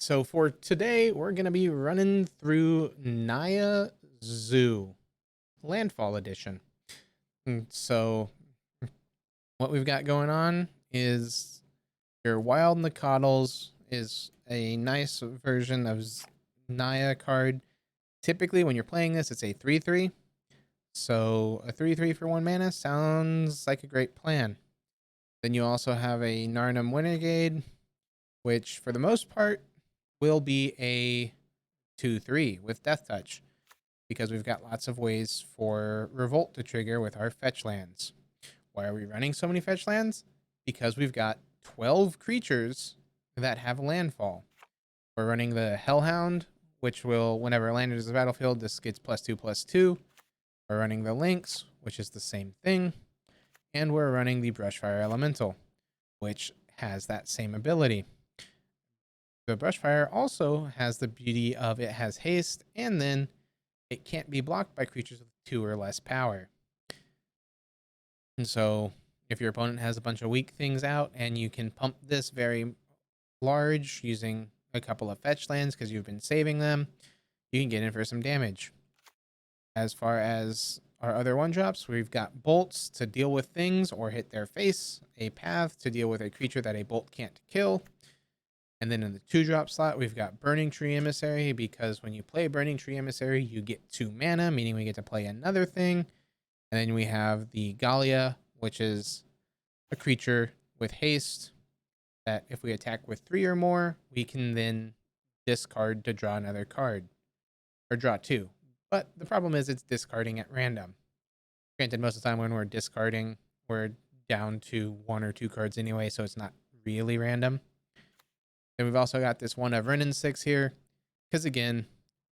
So for today, we're going to be running through Naya Zoo, Landfall Edition. So what we've got going on is your Wild Nacatls is a nice version of Naya card. Typically, when you're playing this, it's a 3/3. So a 3/3 for 1 mana sounds like a great plan. Then you also have a Narnum Renegade, which for the most part will be a 2/3 with Death Touch, because we've got lots of ways for Revolt to trigger with our fetch lands. Why are we running so many fetch lands? Because we've got 12 creatures that have landfall. We're running the Hellhound, which will, whenever a land enters the battlefield, this gets +2/+2. We're running the Lynx, which is the same thing. And we're running the Brushfire Elemental, which has that same ability. The Brushfire also has the beauty of it has haste, and then it can't be blocked by creatures with 2 or less power. And so if your opponent has a bunch of weak things out and you can pump this very large using a couple of fetch lands because you've been saving them, you can get in for some damage. As far as our other 1-drops, we've got bolts to deal with things or hit their face, a path to deal with a creature that a bolt can't kill. And then in the 2-drop slot, we've got Burning Tree Emissary, because when you play Burning Tree Emissary, you get 2 mana, meaning we get to play another thing. And then we have the Gallia, which is a creature with haste that if we attack with 3 or more, we can then discard to draw another card, or draw 2. But the problem is it's discarding at random. Granted, most of the time when we're discarding, we're down to 1 or 2 cards anyway, so it's not really random. Then we've also got this one of Renin 6 here, because again,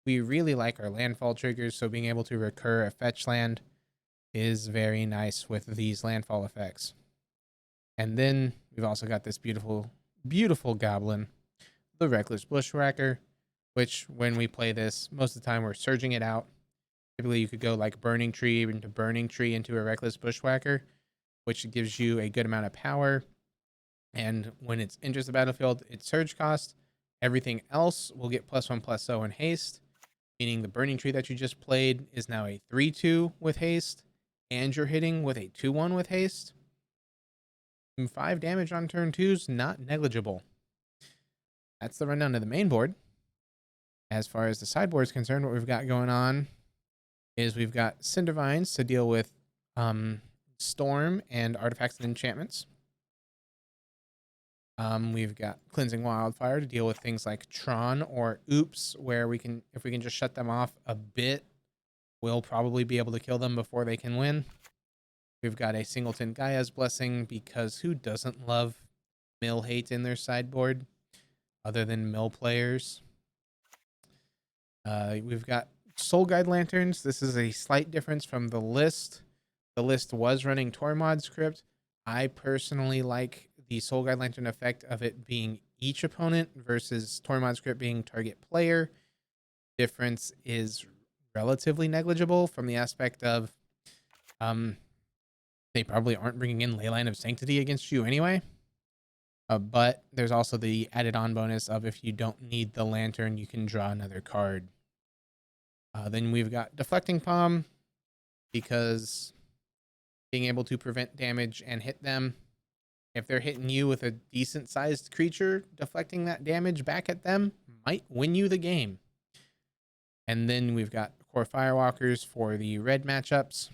we really like our landfall triggers, so being able to recur a fetch land is very nice with these landfall effects. And then we've also got this beautiful, beautiful goblin, the Reckless Bushwhacker, which when we play this, most of the time we're surging it out. Typically you could go like Burning Tree into a Reckless Bushwhacker, which gives you a good amount of power. And when it enters the battlefield, its surge cost. Everything else will get +1/+0 in haste, meaning the Burning Tree that you just played is now a 3/2 with haste, and you're hitting with a 2/1 with haste. And 5 damage on turn 2 is not negligible. That's the rundown of the main board. As far as the sideboard is concerned, what we've got going on is we've got Cindervines to deal with Storm and artifacts and enchantments. We've got Cleansing Wildfire to deal with things like Tron or Oops, where we can, if we can just shut them off a bit, we'll probably be able to kill them before they can win. We've got a Singleton Gaia's Blessing, because who doesn't love mill hate in their sideboard other than mill players? We've got Soul Guide Lanterns. This is a slight difference from the list. The list was running Tormod script. I personally like the Soul Guide Lantern effect of it being each opponent versus Tormod script being target player. Difference is relatively negligible from the aspect of they probably aren't bringing in Leyline of Sanctity against you anyway. But there's also the added on bonus of if you don't need the lantern, you can draw another card. Then we've got Deflecting Palm, because being able to prevent damage and hit them. If they're hitting you with a decent sized creature, deflecting that damage back at them might win you the game. And then we've got Core Firewalkers for the red matchups,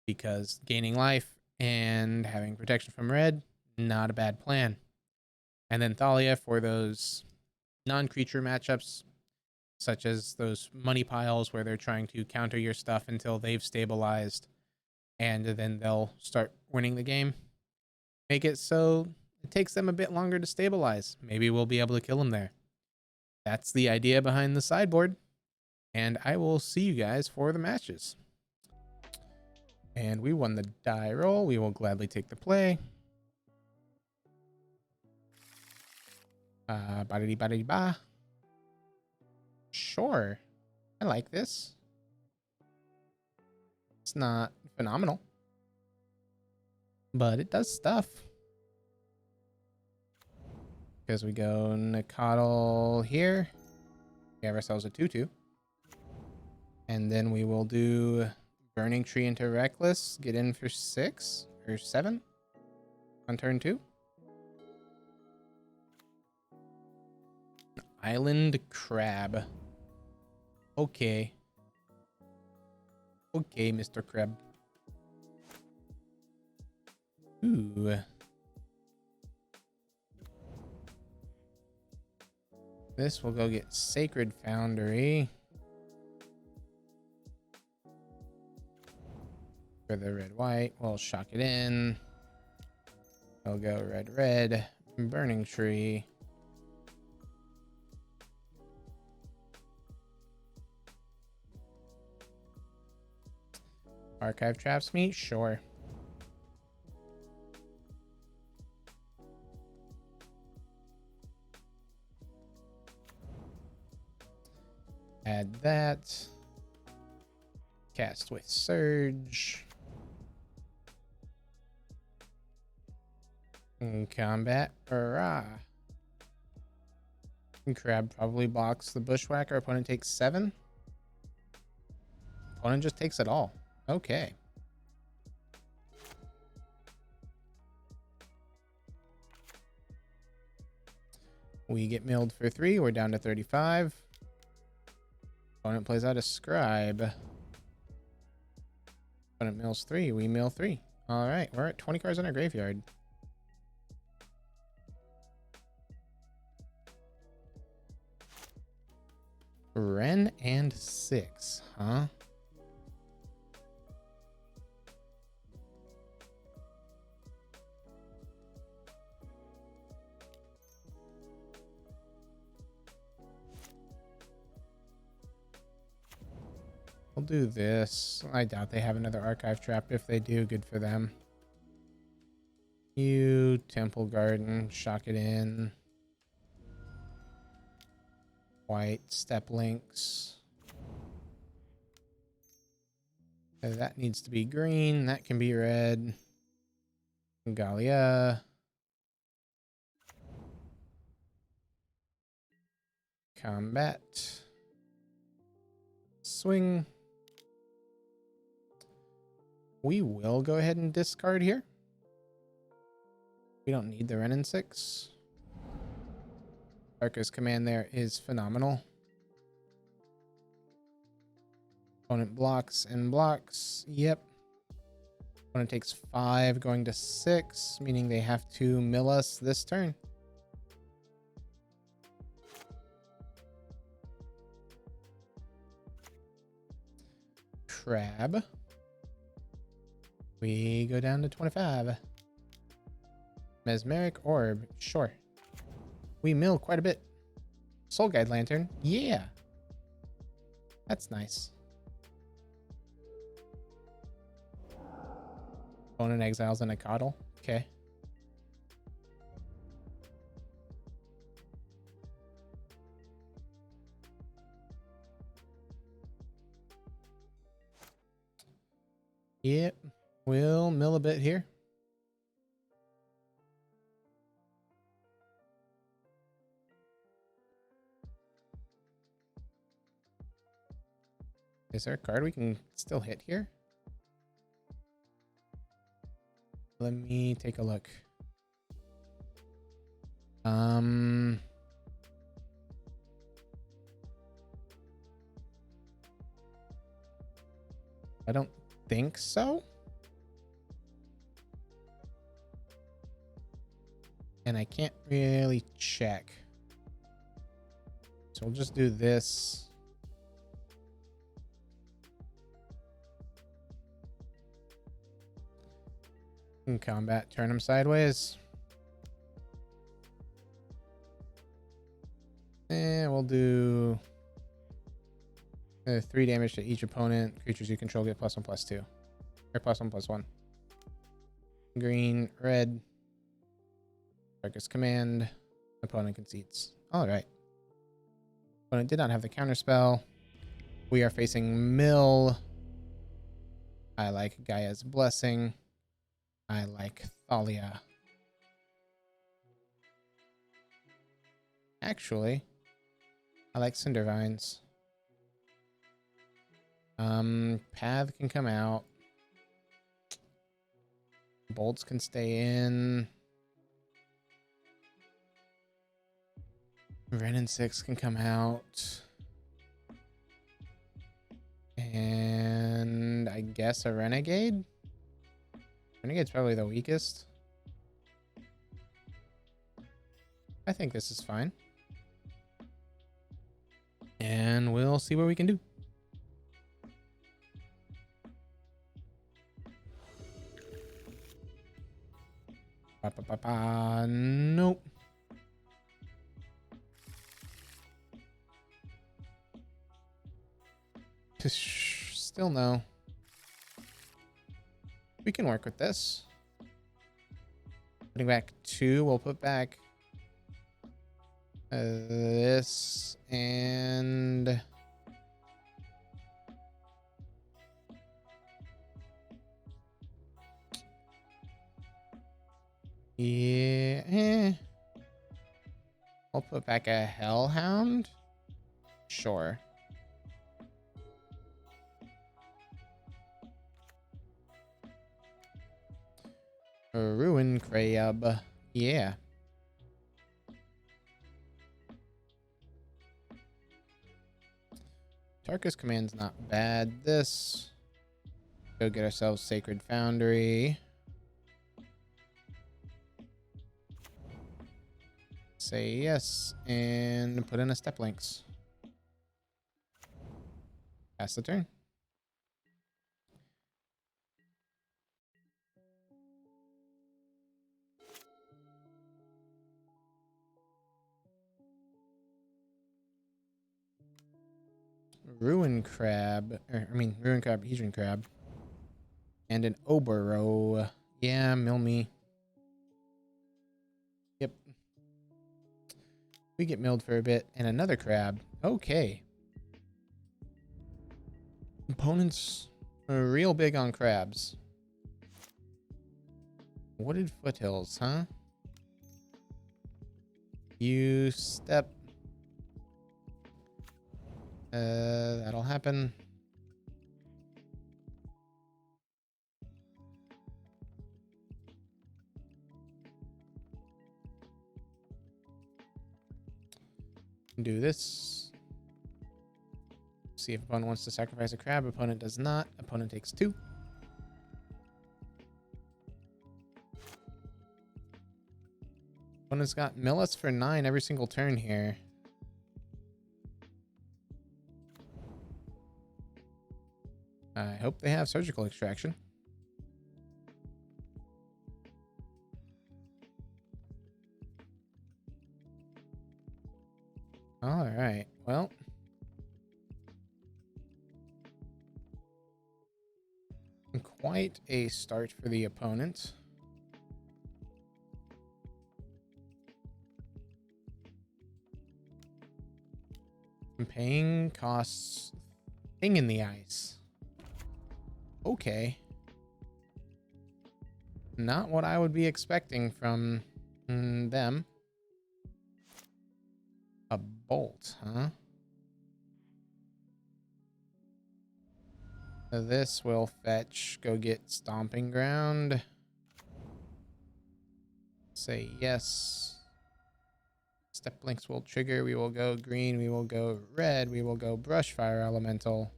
because gaining life and having protection from red, not a bad plan. And then Thalia for those non-creature matchups, such as those money piles where they're trying to counter your stuff until they've stabilized, and then they'll start winning the game. Make it so it takes them a bit longer to stabilize. Maybe we'll be able to kill them there. That's the idea behind the sideboard, and I will see you guys for the matches. And we won the die roll. We will gladly take the play. Ba-da-dee-ba-da-dee-ba. Sure. I like this. It's not phenomenal, but it does stuff. Because we go Nicodle here. We have ourselves a 2/2. And then we will do Burning Tree into Reckless. Get in for 6 or 7 on turn 2. Island Crab. Okay. Okay, Mr. Crab. Ooh. This will go get Sacred Foundry. For the red-white, we'll shock it in. We'll go red-red. Burning Tree. Archive traps me? Sure. Add that. Cast with Surge. Combat. Hurrah. Crab probably blocks the Bushwhacker. Opponent takes 7. Opponent just takes it all. Okay. We get milled for 3. We're down to 35. Opponent plays out a Scribe. Opponent mills 3. We mill 3. All right. We're at 20 cards in our graveyard. Ren and 6, huh? We'll do this. I doubt they have another archive trap. If they do, good for them. You Temple Garden, shock it in. White step links. That needs to be green. That can be red. Galia. Combat. Swing. We will go ahead and discard here. We don't need the Ren and 6. Darker's command there is phenomenal. Opponent blocks and blocks. Yep. Opponent takes 5 going to 6, meaning they have to mill us this turn. Crab. We go down to 25. Mesmeric Orb. Sure. We mill quite a bit. Soul Guide Lantern. Yeah. That's nice. Opponent exiles and a coddle. Okay. Yep. We'll mill a bit here. Is there a card we can still hit here? Let me take a look. I don't think so. And I can't really check. So we'll just do this. In combat, turn him sideways. And we'll do 3 damage to each opponent. Creatures you control get +1/+2. Or +1/+1. Green, red. Darkest command. Opponent concedes. Alright. Opponent did not have the counterspell. We are facing Mill. I like Gaia's Blessing. I like Thalia. Actually, I like cinder vines. Path can come out. Bolts can stay in. Ren and 6 can come out. And I guess a renegade? Renegade's probably the weakest. I think this is fine. And we'll see what we can do. Nope. Still no. We can work with this. Putting back 2, we'll put back this and yeah. I'll put back a hellhound. Sure. A ruin crab. Yeah. Tarkus command's not bad. This. Go get ourselves Sacred Foundry. Say yes and put in a step links. Pass the turn. Ruin crab, ruin crab, hedron crab, and an oboro. Yeah, mill me. Yep. We get milled for a bit, and another crab. Okay. Opponents are real big on crabs. Wooded foothills, huh? You step. That'll happen. Do this. See if opponent wants to sacrifice a crab. Opponent does not. Opponent takes 2. Opponent's got mill us for 9 every single turn here. I hope they have surgical extraction. All right. Well. Quite a start for the opponent. Paying costs thing in the ice. Okay. Not what I would be expecting from them. A bolt, huh? So this will fetch, go get stomping ground. Say yes. Step links will trigger. We will go green. We will go red. We will go brush fire elemental.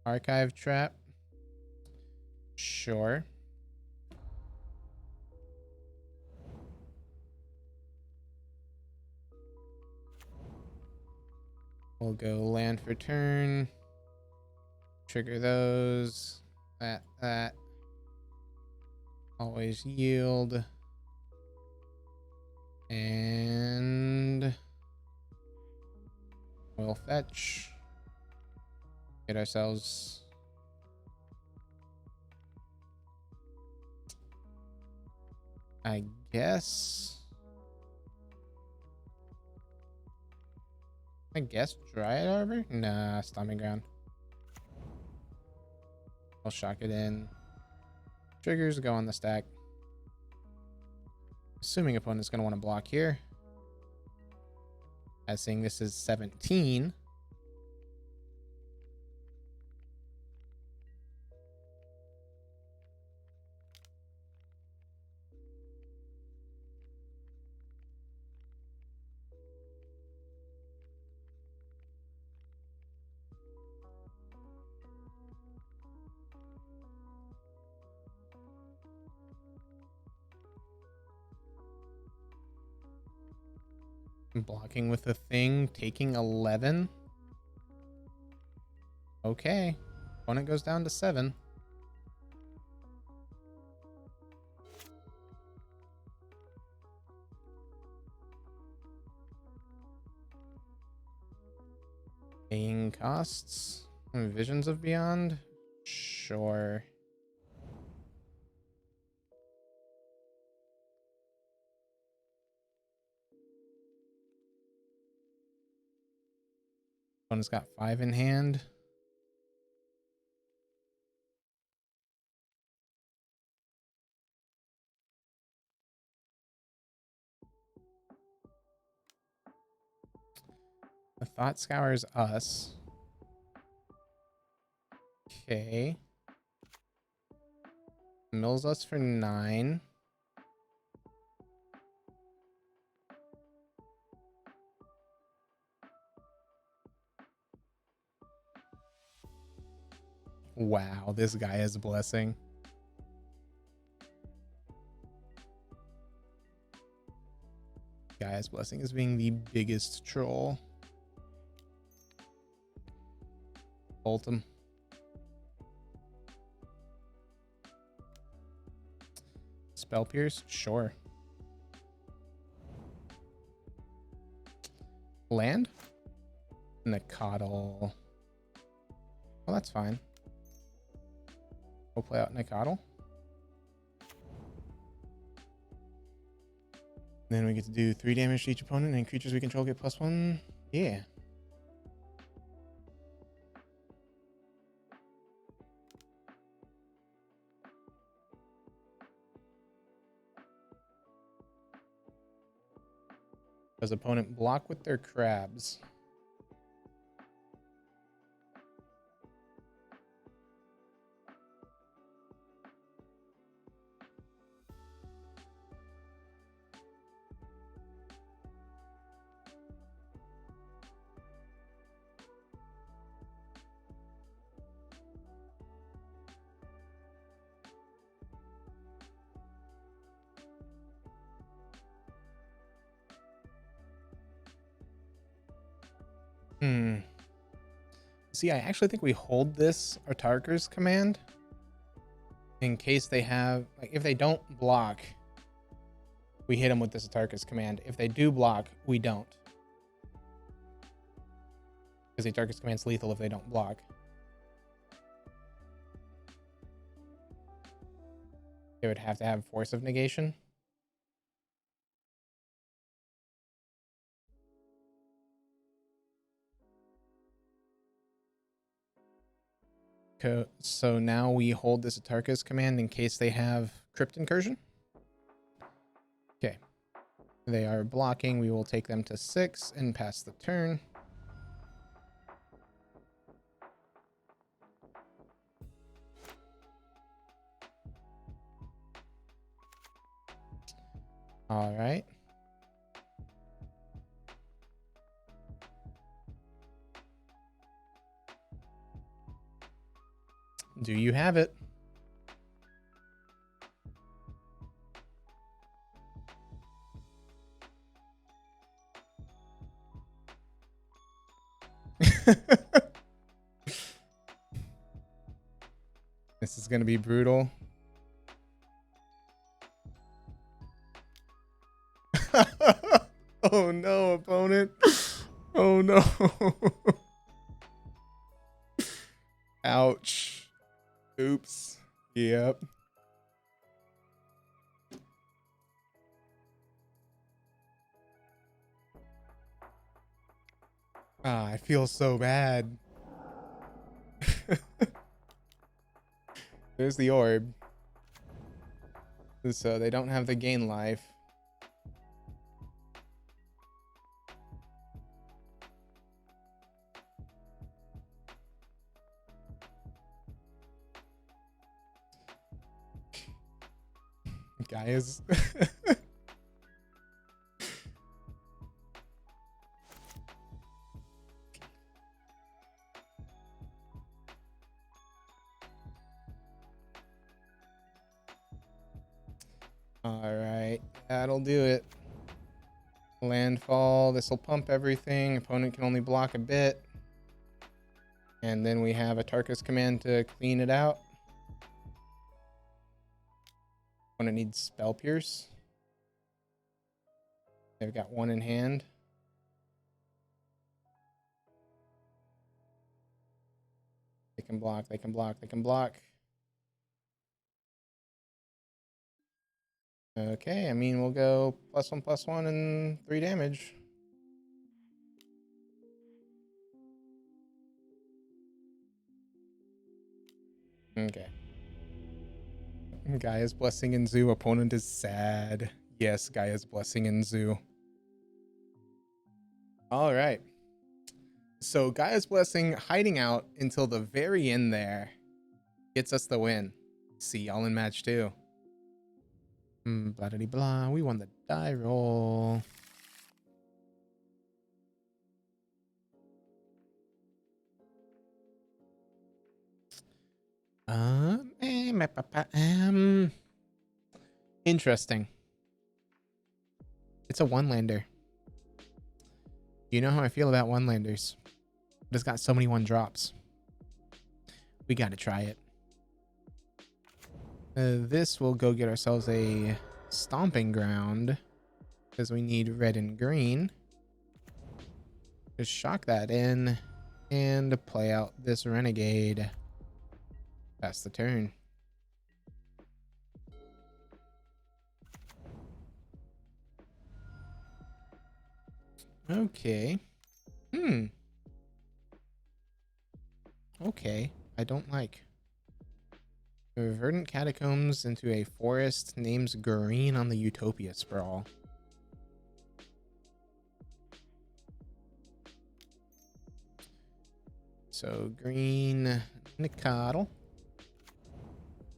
Archive trap. Sure. We'll go land for turn. Trigger those. That. Always yield. And we'll fetch. Get ourselves. I guess Dryad Arbor? Nah, stomping ground. I'll shock it in. Triggers go on the stack. Assuming opponent's going to want to block here. As seeing this is 17. Blocking with the thing, taking 11. Okay. Opponent goes down to 7. Paying costs. Visions of Beyond. Sure. Opponent's got 5 in hand. The Thought Scours us. Okay. Mills us for 9. Wow, this guy is blessing. Guy's blessing is being the biggest troll. Bolt him. Spell Pierce? Sure. Land? Nicodle. Well, that's fine. We'll play out Nicodle. Then we get to do 3 damage to each opponent, and creatures we control get +1. Yeah. Does opponent block with their crabs? See, I actually think we hold this Autarker's command in case they have, like, if they don't block, we hit them with this Autarker's command. If they do block, we don't. Because the Autarker's command's lethal if they don't block. They would have to have Force of Negation. So now we hold this Autarka's command in case they have Crypt Incursion. Okay. They are blocking. We will take them to 6 and pass the turn. All right. Do you have it? This is going to be brutal. Oh no, opponent. Oh no. Ouch. Oops. Yep. Ah, I feel so bad. There's the orb. So they don't have the gain life. guys. All right, that'll do it. Landfall. This will pump everything. Opponent can only block a bit. And then we have a Tarkus command to clean it out. Opponent needs Spell Pierce. They've got one in hand. They can block, they can block, they can block. Okay, I mean, we'll go +1/+1 and 3 damage. Okay. Gaia's Blessing in Zoo. Opponent is sad. Yes, Gaia's Blessing in Zoo. All right. So Gaia's Blessing hiding out until the very end there gets us the win. See y'all in match 2. Blah blah blah. We won the die roll. Interesting. It's a one-lander. You know how I feel about one-landers. But it's got so many 1-drops. We gotta try it. This will go get ourselves a stomping ground because we need red and green. Just shock that in and play out this renegade. Pass the turn. Okay. Okay. I don't like. Verdant Catacombs into a forest names green on the Utopia Sprawl. So green Nicottle.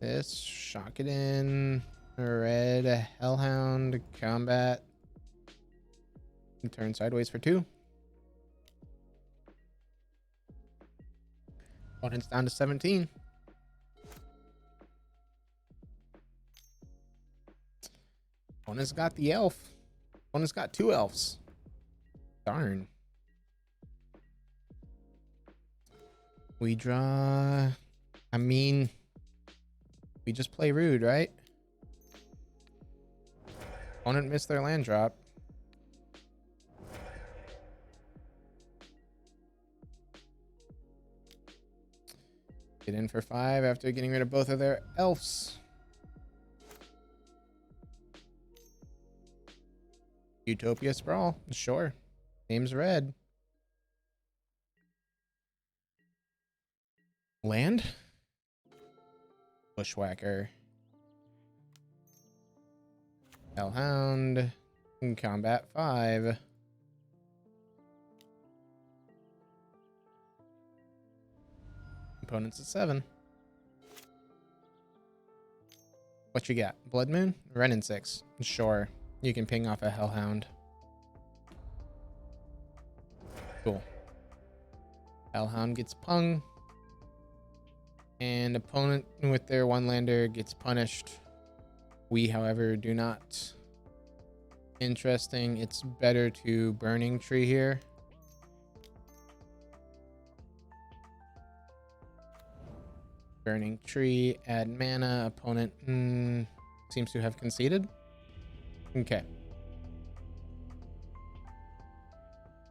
This, shock it in. Red Hellhound combat. And turn sideways for 2. Opponent's down to 17. Opponent's got the elf. Opponent's got 2 elves. Darn. We draw. I mean, we just play rude, right? Opponent missed their land drop. Get in for 5 after getting rid of both of their elves. Utopia Sprawl, sure. Name's red. Land? Bushwhacker. Hellhound. Combat 5. Opponents at 7. What you got? Blood Moon? Renin 6. Sure. You can ping off a Hellhound. Cool. Hellhound gets pung. And opponent with their 1-lander gets punished. We, however, do not. Interesting. It's better to Burning Tree here. Burning Tree, add mana. Opponent seems to have conceded. Okay.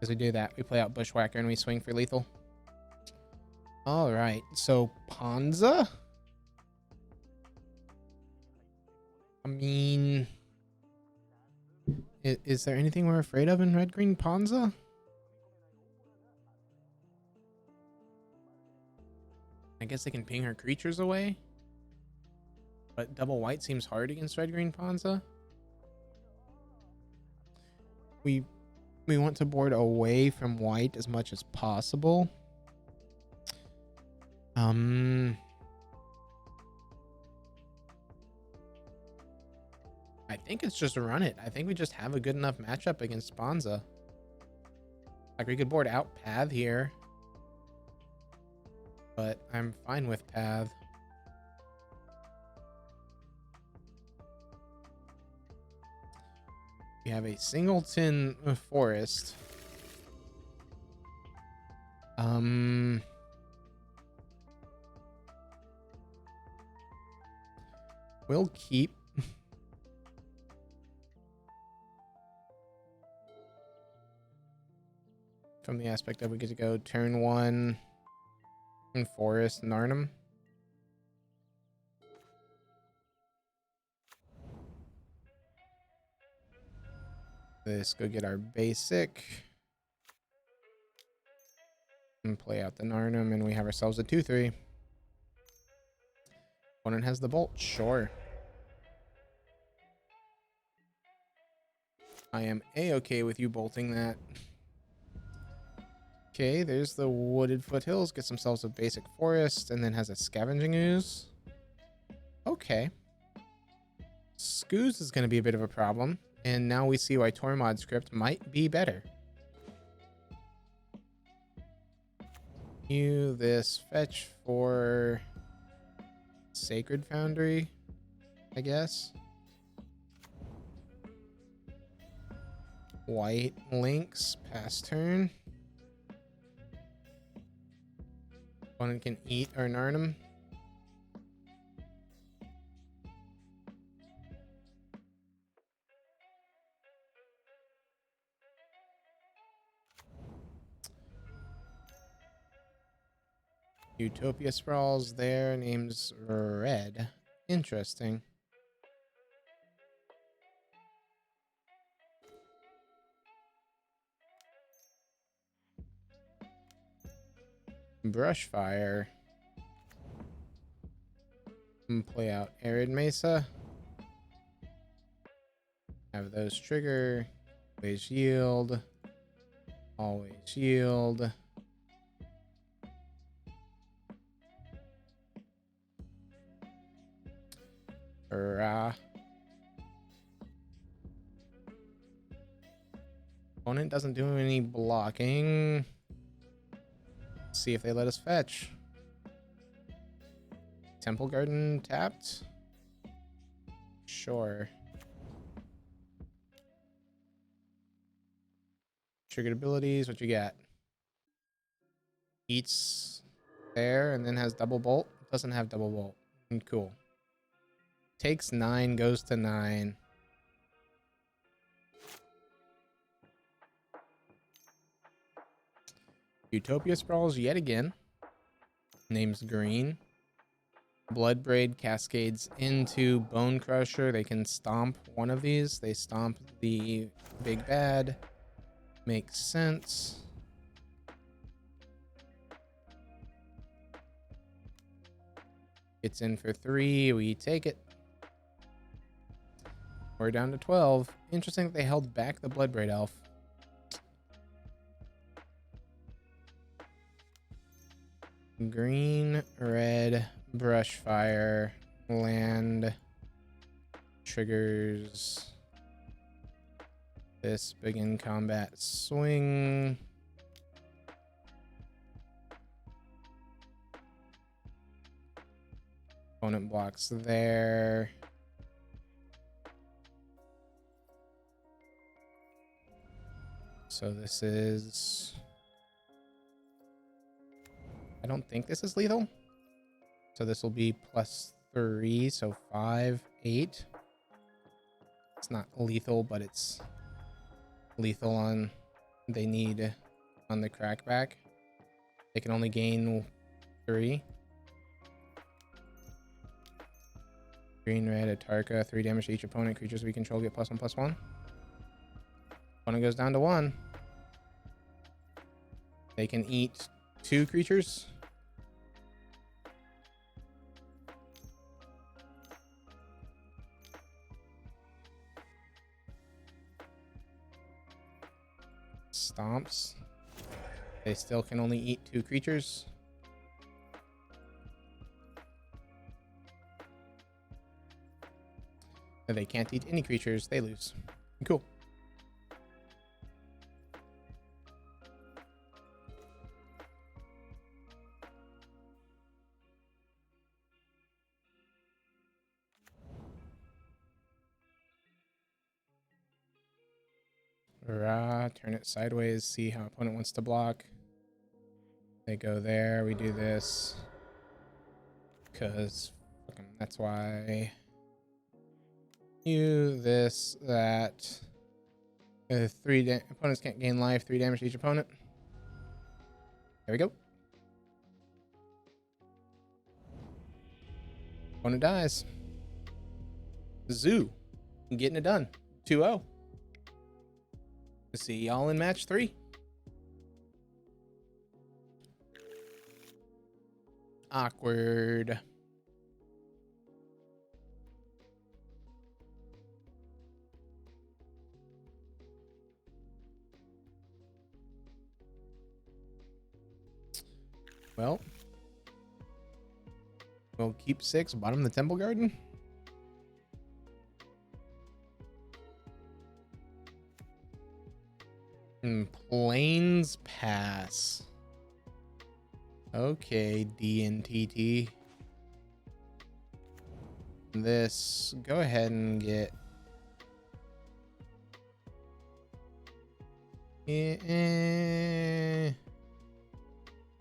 As we do that, we play out Bushwhacker and we swing for lethal. All right, so Ponza? I mean, is there anything we're afraid of in red-green Ponza? I guess they can ping her creatures away. But double white seems hard against red-green Ponza. We want to board away from white as much as possible. think it's just run it. I think we just have a good enough matchup against Sponza. Like, we could board out Path here, but I'm fine with Path. We have a singleton forest. We'll keep. From the aspect that we get to go turn 1 in forest Narnum. Let's go get our basic and play out the Narnum, and we have ourselves a 2-3. Opponent has the bolt, sure. I am a-okay with you bolting that. Okay, there's the wooded foothills. Gets themselves a basic forest and then has a scavenging ooze. Okay. Scooz is going to be a bit of a problem. And now we see why Tormod script might be better. You this fetch for Sacred Foundry, I guess. White links pass turn. Opponent can eat our Narnum. Utopia Sprawls there, name's Red. Interesting. Brushfire. Play out Arid Mesa. Have those trigger. Always yield. Always yield. Hurrah. Opponent doesn't do any blocking. See if they let us fetch. Temple Garden tapped? Sure. Triggered abilities, what you got? Eats there and then has double bolt. Doesn't have double bolt. Cool. Takes 9, goes to 9. Utopia Sprawls yet again. Name's Green. Bloodbraid cascades into Bone Crusher. They can stomp one of these. They stomp the big bad. Makes sense. It's in for 3. We take it. We're down to 12. Interesting that they held back the Bloodbraid Elf. Green, red, Brushfire, land, triggers. This begin combat swing. Opponent blocks there. So this is... I don't think this is lethal. So this will be +3, so 5, 8. It's not lethal, but it's lethal on they need on the crackback. They can only gain 3. Green, red, Atarka, 3 damage to each opponent. Creatures we control get +1/+1. Opponent goes down to 1. They can eat 2 creatures. Stomps. They still can only eat 2 creatures. They can't eat any creatures, they lose. Cool. Turn it sideways, see how opponent wants to block. They go there, we do this. Because that's why. You, this, that. Opponents can't gain life, 3 damage to each opponent. There we go. Opponent dies. Zoo. Getting it done. 2-0. See y'all in match 3. Awkward. Well, we'll keep 6, bottom of the Temple Garden. Plains Pass. Okay, DNTT. This, go ahead and get...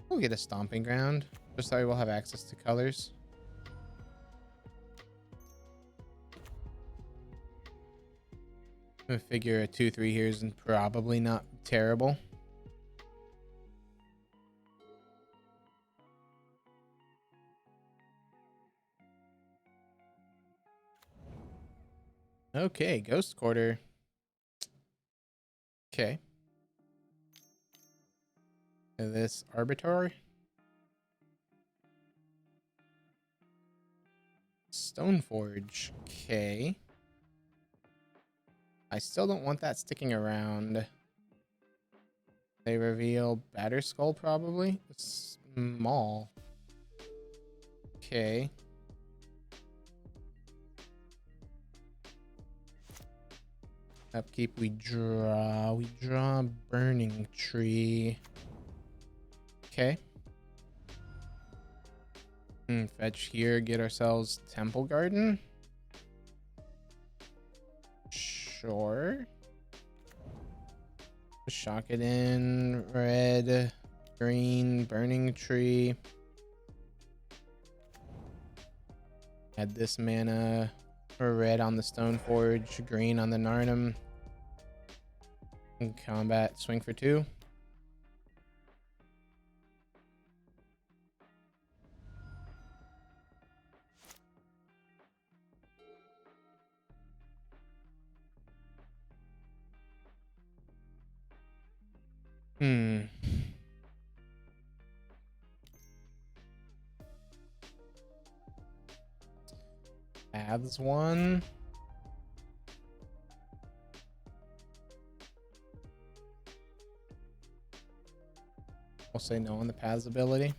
We'll get a stomping ground. Just so we'll have access to colors. I figure a 2-3 here is probably not terrible. Okay, Ghost Quarter. Okay. This Arbiter. Stoneforge. Okay. I still don't want that sticking around. They reveal Batterskull probably. Small. Okay. Upkeep, we draw Burning Tree. Okay. Fetch here, get ourselves Temple Garden. Sure. Shock it in. Red, green, Burning Tree. Add this mana. Red on the Stoneforge, green on the Narnum. Combat, swing for 2. Paths 1. We'll say no on the Paths ability.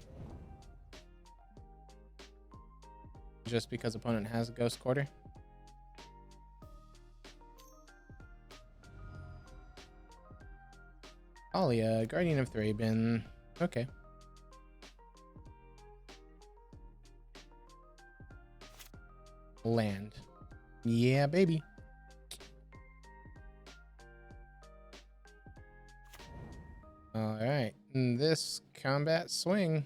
Just because opponent has a Ghost Quarter. Talia, Guardian of Thraben. Okay. Land. Yeah, baby. All right. This combat swing.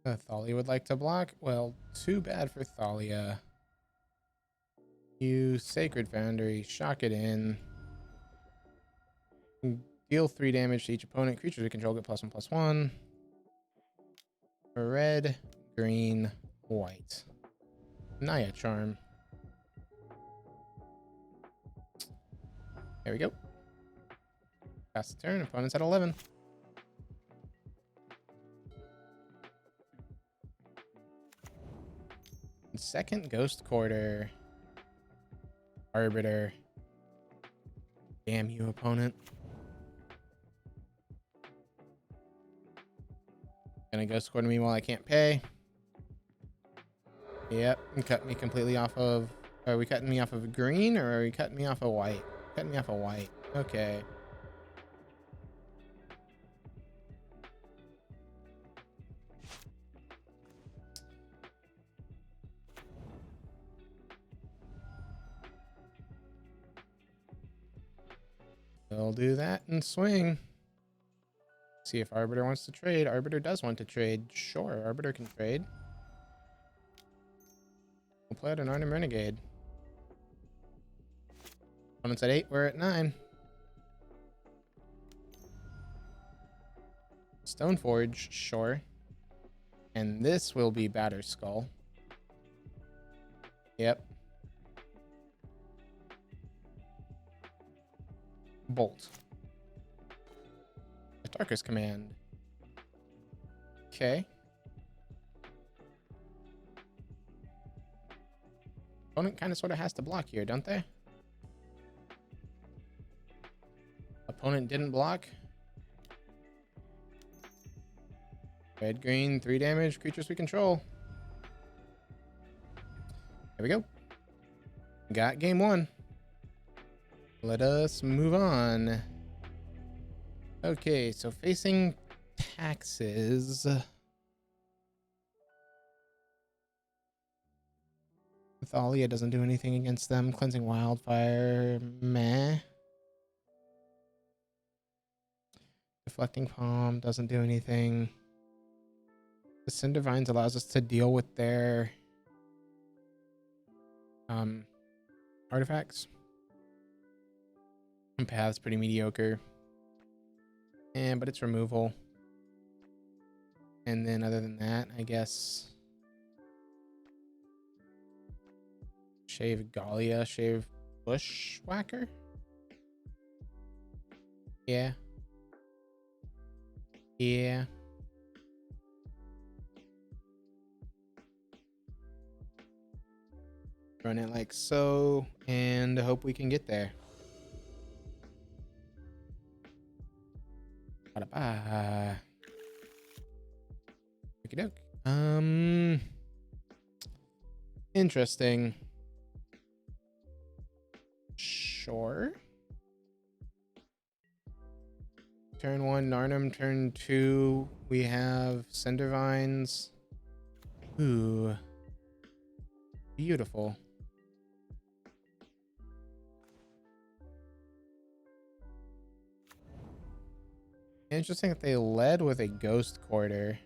Thalia would like to block. Well, too bad for Thalia. You Sacred Foundry, shock it in. Deal 3 damage to each opponent. Creatures you control get +1/+1. Red, green, white. Naya Charm. There we go. Pass the turn. Opponent's at 11. Second Ghost Quarter. Arbiter. Damn you, opponent. Gonna go score to me while I can't pay. Yep, and cut me completely off of... Are we cutting me off of green, or are we cutting me off of white? Cutting me off of white. Okay. We'll do that and swing. See if Arbiter wants to trade. Arbiter does want to trade. Sure, Arbiter can trade. We'll play out an Arnhem Renegade. Opponent's at 8, we're at 9. Stoneforge, sure. And this will be Batterskull. Yep. Bolt. Darkest Command. Okay. Opponent kind of sort of has to block here, don't they? Opponent didn't block. Red, green, 3 damage, creatures we control. There we go. Got game 1. Let us move on. Okay, so facing taxes. Thalia doesn't do anything against them. Cleansing Wildfire, meh. Deflecting Palm doesn't do anything. The Cinder Vines allows us to deal with their artifacts. Path's pretty mediocre. But it's removal. And then other than that, I guess Shave Galia, Shave Bushwhacker? Yeah. Yeah. Run it like so, and hope we can get there. Bye. Okie doke. Interesting. Sure. Turn 1, Narnum. Turn 2, we have Cinder Vines. Ooh. Beautiful. Interesting that they led with a Ghost Quarter.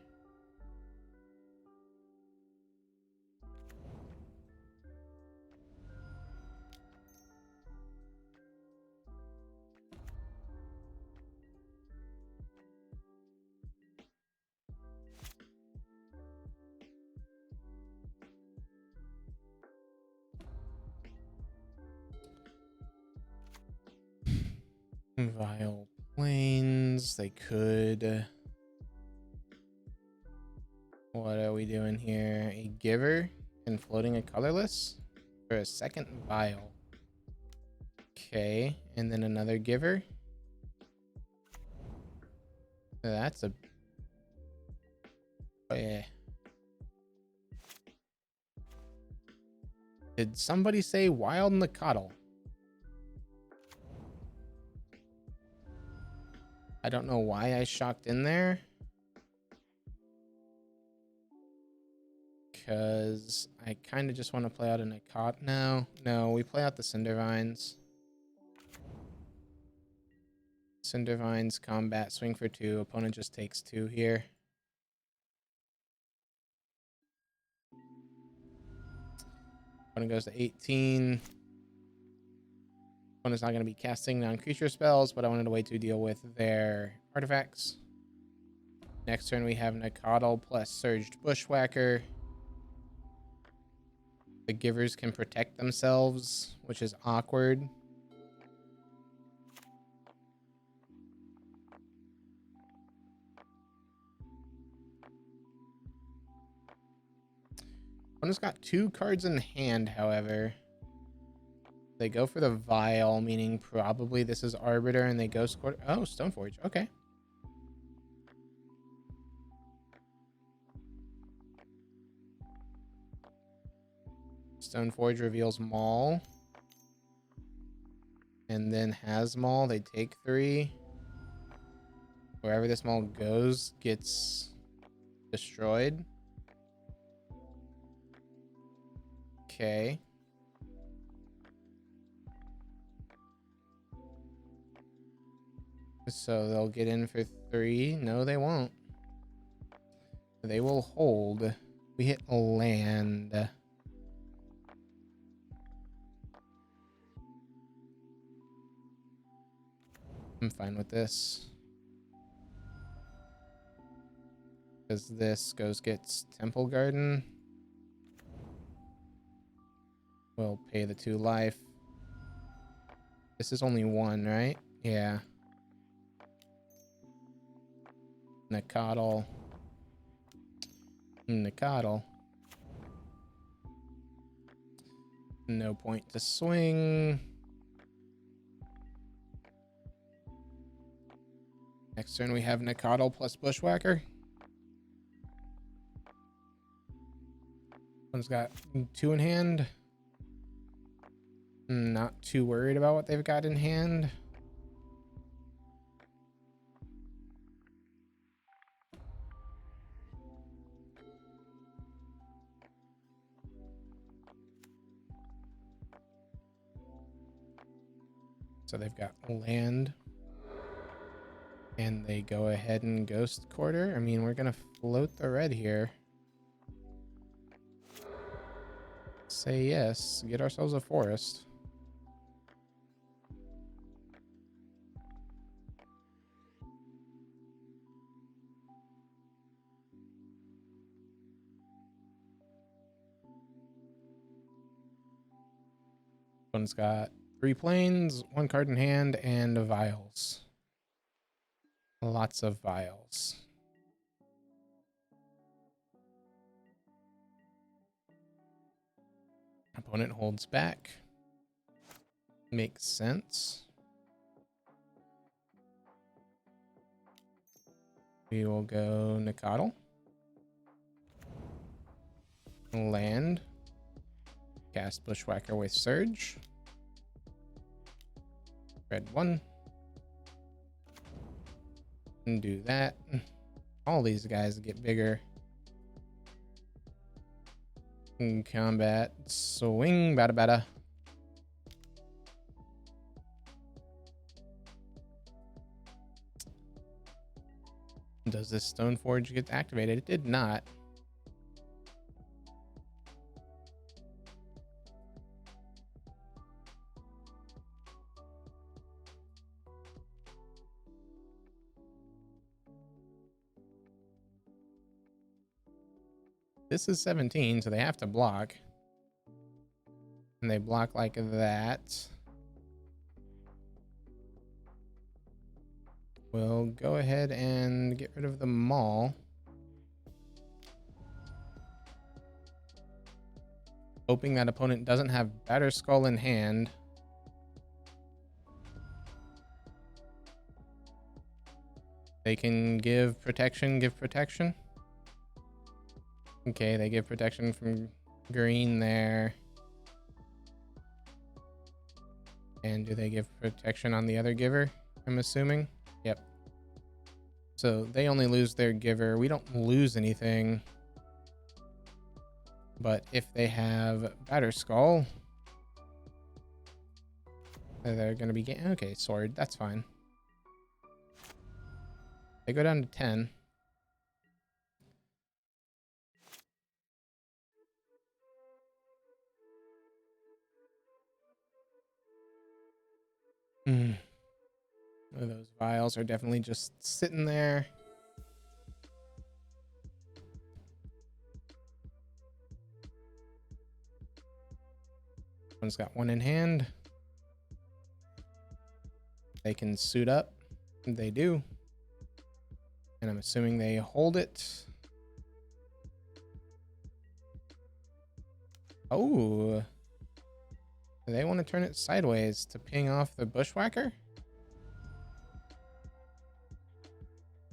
Vile Plains, they could... What are we doing here? A Giver and floating a colorless for a second Vile. Okay, and then another Giver. That's a... Oh, yeah. Did somebody say Wild and the Coddle? I don't know why I shocked in there. Because I kind of just want to play out an Akot. No, we play out the Cinder Vines. Cinder Vines, combat, swing for 2. Opponent just takes 2 here. Opponent goes to 18. Opponent's not going to be casting non-creature spells, but I wanted a way to deal with their artifacts. Next turn we have Nakadal plus Surged Bushwhacker. The Givers can protect themselves, which is awkward. Opponent's got 2 cards in hand, however. They go for the Vile, meaning probably this is Arbiter, and they go score... Oh, Stoneforge. Okay. Stoneforge reveals Maul. And then has Maul, they take 3. Wherever this Maul goes gets destroyed. Okay. So they'll get in for 3. No, they won't. They will hold. We hit land. I'm fine with this. Because this gets Temple Garden. We'll pay the 2 life. This is only 1, right? Yeah. Nakadal. Nakadal. No point to swing. Next turn we have Nakadal plus Bushwhacker. One's got 2 in hand. Not too worried about what they've got in hand. So they've got land. And they go ahead and Ghost Quarter. I mean, we're going to float the red here. Say yes. Get ourselves a forest. One's got 3 plains, 1 card in hand, and vials. Lots of vials. Opponent holds back. Makes sense. We will go Nakadal. Land. Cast Bushwhacker with Surge. Red 1. And do that. All these guys get bigger. In combat. Swing, bada bada. Does this Stoneforge get activated? It did not. This is 17, so they have to block. And they block like that. We'll go ahead and get rid of the Maul. Hoping that opponent doesn't have Batter Skull in hand. They can give protection, Okay, they give protection from green there. And do they give protection on the other giver? I'm assuming. Yep. So they only lose their giver. We don't lose anything. But if they have Batter Skull, they're going to be... Okay, sword. That's fine. They go down to 10. Those vials are definitely just sitting there. One's got 1 in hand. They can suit up. They do. And I'm assuming they hold it. Oh. They want to turn it sideways to ping off the Bushwhacker.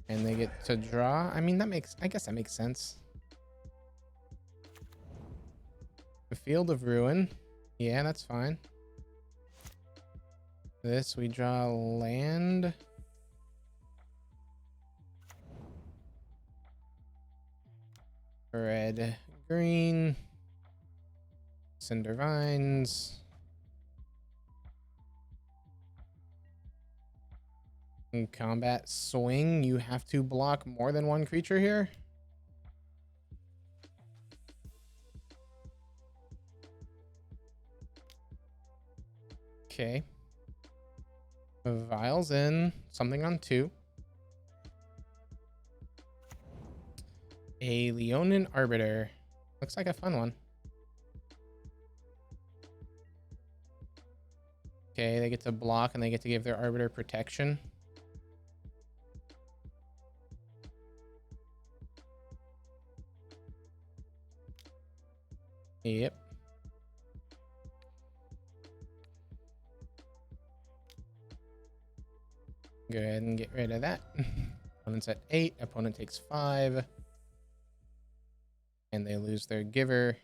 And they get to draw. I mean, I guess that makes sense. The Field of Ruin. Yeah, that's fine. This, we draw land. Red, green. Cinder Vines. In combat swing, you have to block more than one creature here. Okay. Vials in, something on 2. A Leonin Arbiter. Looks like a fun one. Okay, they get to block and they get to give their Arbiter protection. Yep. Go ahead and get rid of that. Opponent's at 8. Opponent takes 5. And they lose their giver.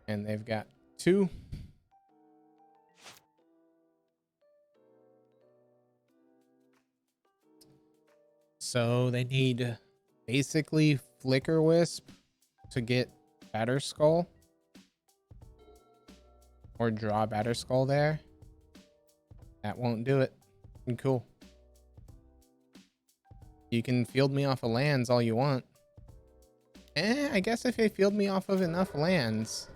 And they've got 2. So they need basically Flicker Wisp to get Batter Skull. Or draw Batter Skull there. That won't do it. Cool. You can field me off of lands all you want. I guess if they field me off of enough lands.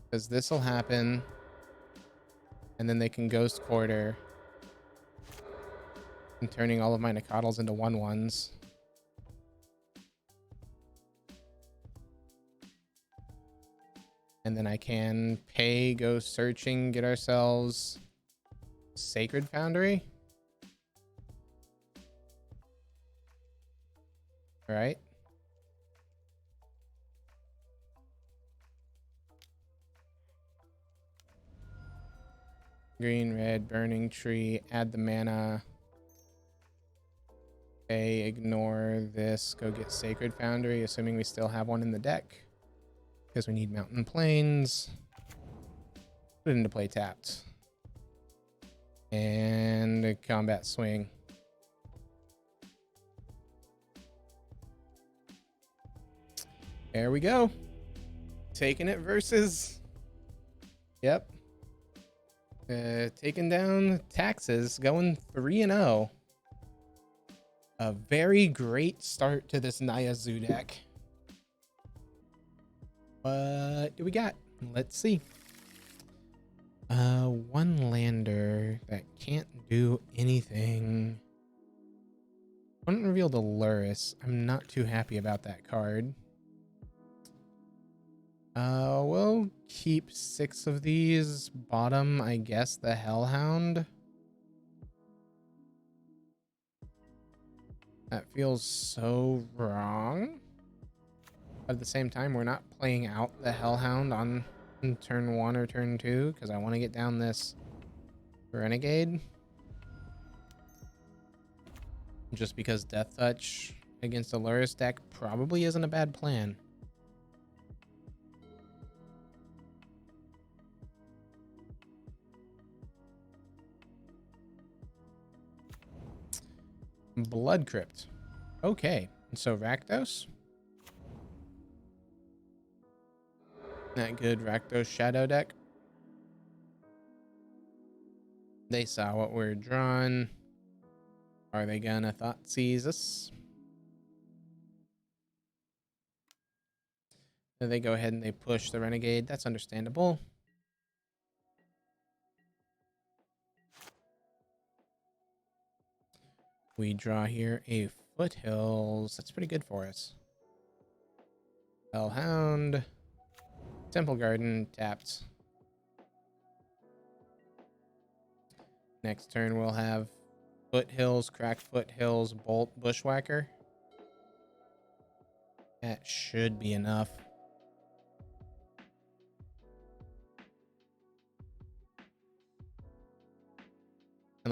Because this will happen. And then they can Ghost Quarter. And turning all of my Nicodles into 1/1s. And then I can pay, go searching, get ourselves Sacred Foundry. All right. Green, red, burning tree, add the mana. Okay, ignore this, go get Sacred Foundry, assuming we still have one in the deck. Because we need Mountain Plains. Put it into play tapped. And a combat swing. There we go. Taking it versus. Yep. Taking down taxes, going 3-0. A very great start to this Naya Zoo deck. What do we got? Let's see. One lander that can't do anything. Wouldn't reveal the Luris. I'm not too happy about that card. We'll keep 6 of these. Bottom, I guess, the Hellhound. That feels so wrong. But at the same time, we're not playing out the Hellhound on turn 1 or turn 2 because I want to get down this Renegade. Just because Death Touch against a Luris deck probably isn't a bad plan. Blood Crypt. Okay, so Rakdos. Not good Rakdos Shadow deck. They saw what we're drawing. Are they gonna Thoughtseize us? They go ahead and they push the Renegade. That's understandable. We draw here a Foothills. That's pretty good for us. Hellhound. Temple Garden tapped. Next turn we'll have Foothills, Cracked Foothills, Bolt, Bushwhacker. That should be enough.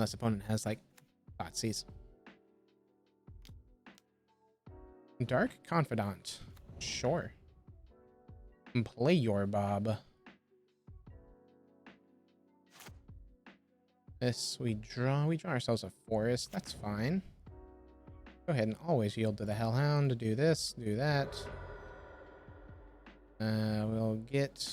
Unless opponent has like Thoughtseize. Dark Confidant. Sure. Play your Bob. This we draw ourselves a forest. That's fine. Go ahead and always yield to the Hellhound to do this, do that. We'll get...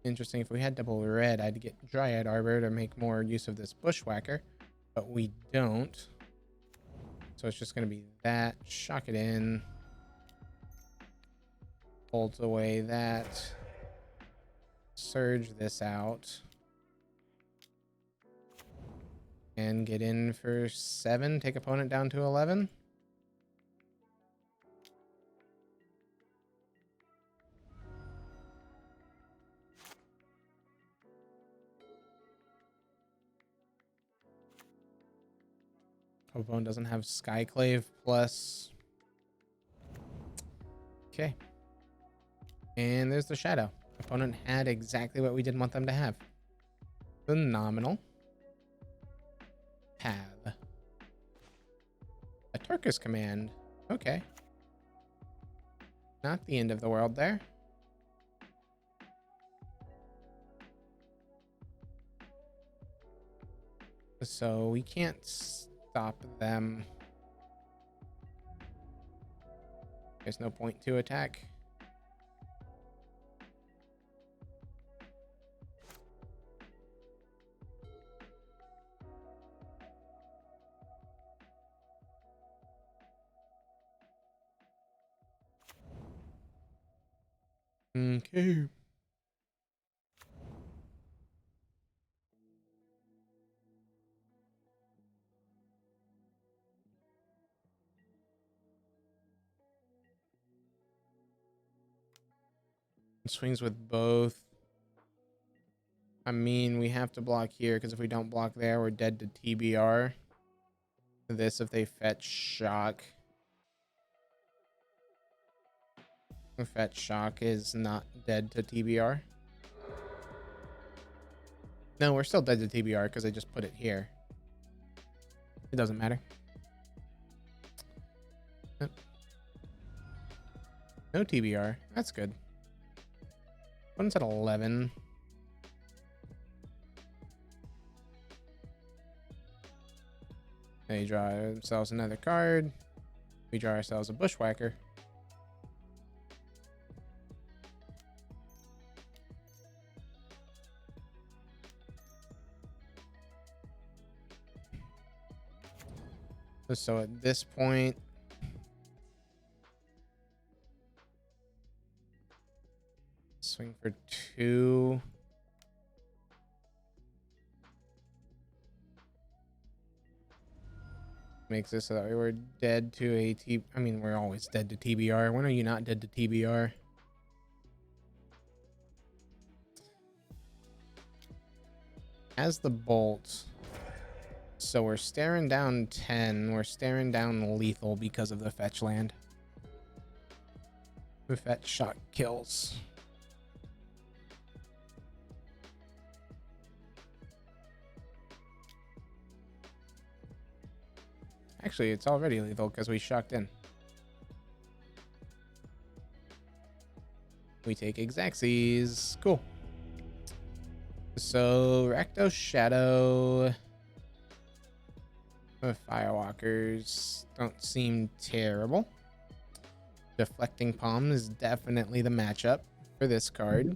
Interesting, if we had double red, I'd get Dryad Arbor to make more use of this Bushwhacker, but we don't. So it's just going to be that. Shock it in. Bolt away that. Surge this out. And get in for 7. Take opponent down to 11. Opponent doesn't have Skyclave plus. Okay. And there's the Shadow. Opponent had exactly what we didn't want them to have. Phenomenal. Path. A Turkish command. Okay. Not the end of the world there. So we can't stop them. There's no point to attack. Okay. Swings with both. I mean, we have to block here because if we don't block there, we're dead to TBR. This if they fetch shock. Fetch shock is not dead to TBR. No, we're still dead to TBR because I just put it here. It doesn't matter. No TBR. That's good. One's at 11. They draw themselves another card. We draw ourselves a Bushwhacker. So at this point, swing for 2. Makes this so that we're dead to a T. I mean, we're always dead to TBR. When are you not dead to TBR? As the bolt. So we're staring down 10. We're staring down lethal because of the fetch land. The fetch shot kills. Actually, it's already lethal because we shocked in. We take Exacxies. Cool. So, Rakdos Shadow. Firewalkers don't seem terrible. Deflecting Palm is definitely the matchup for this card.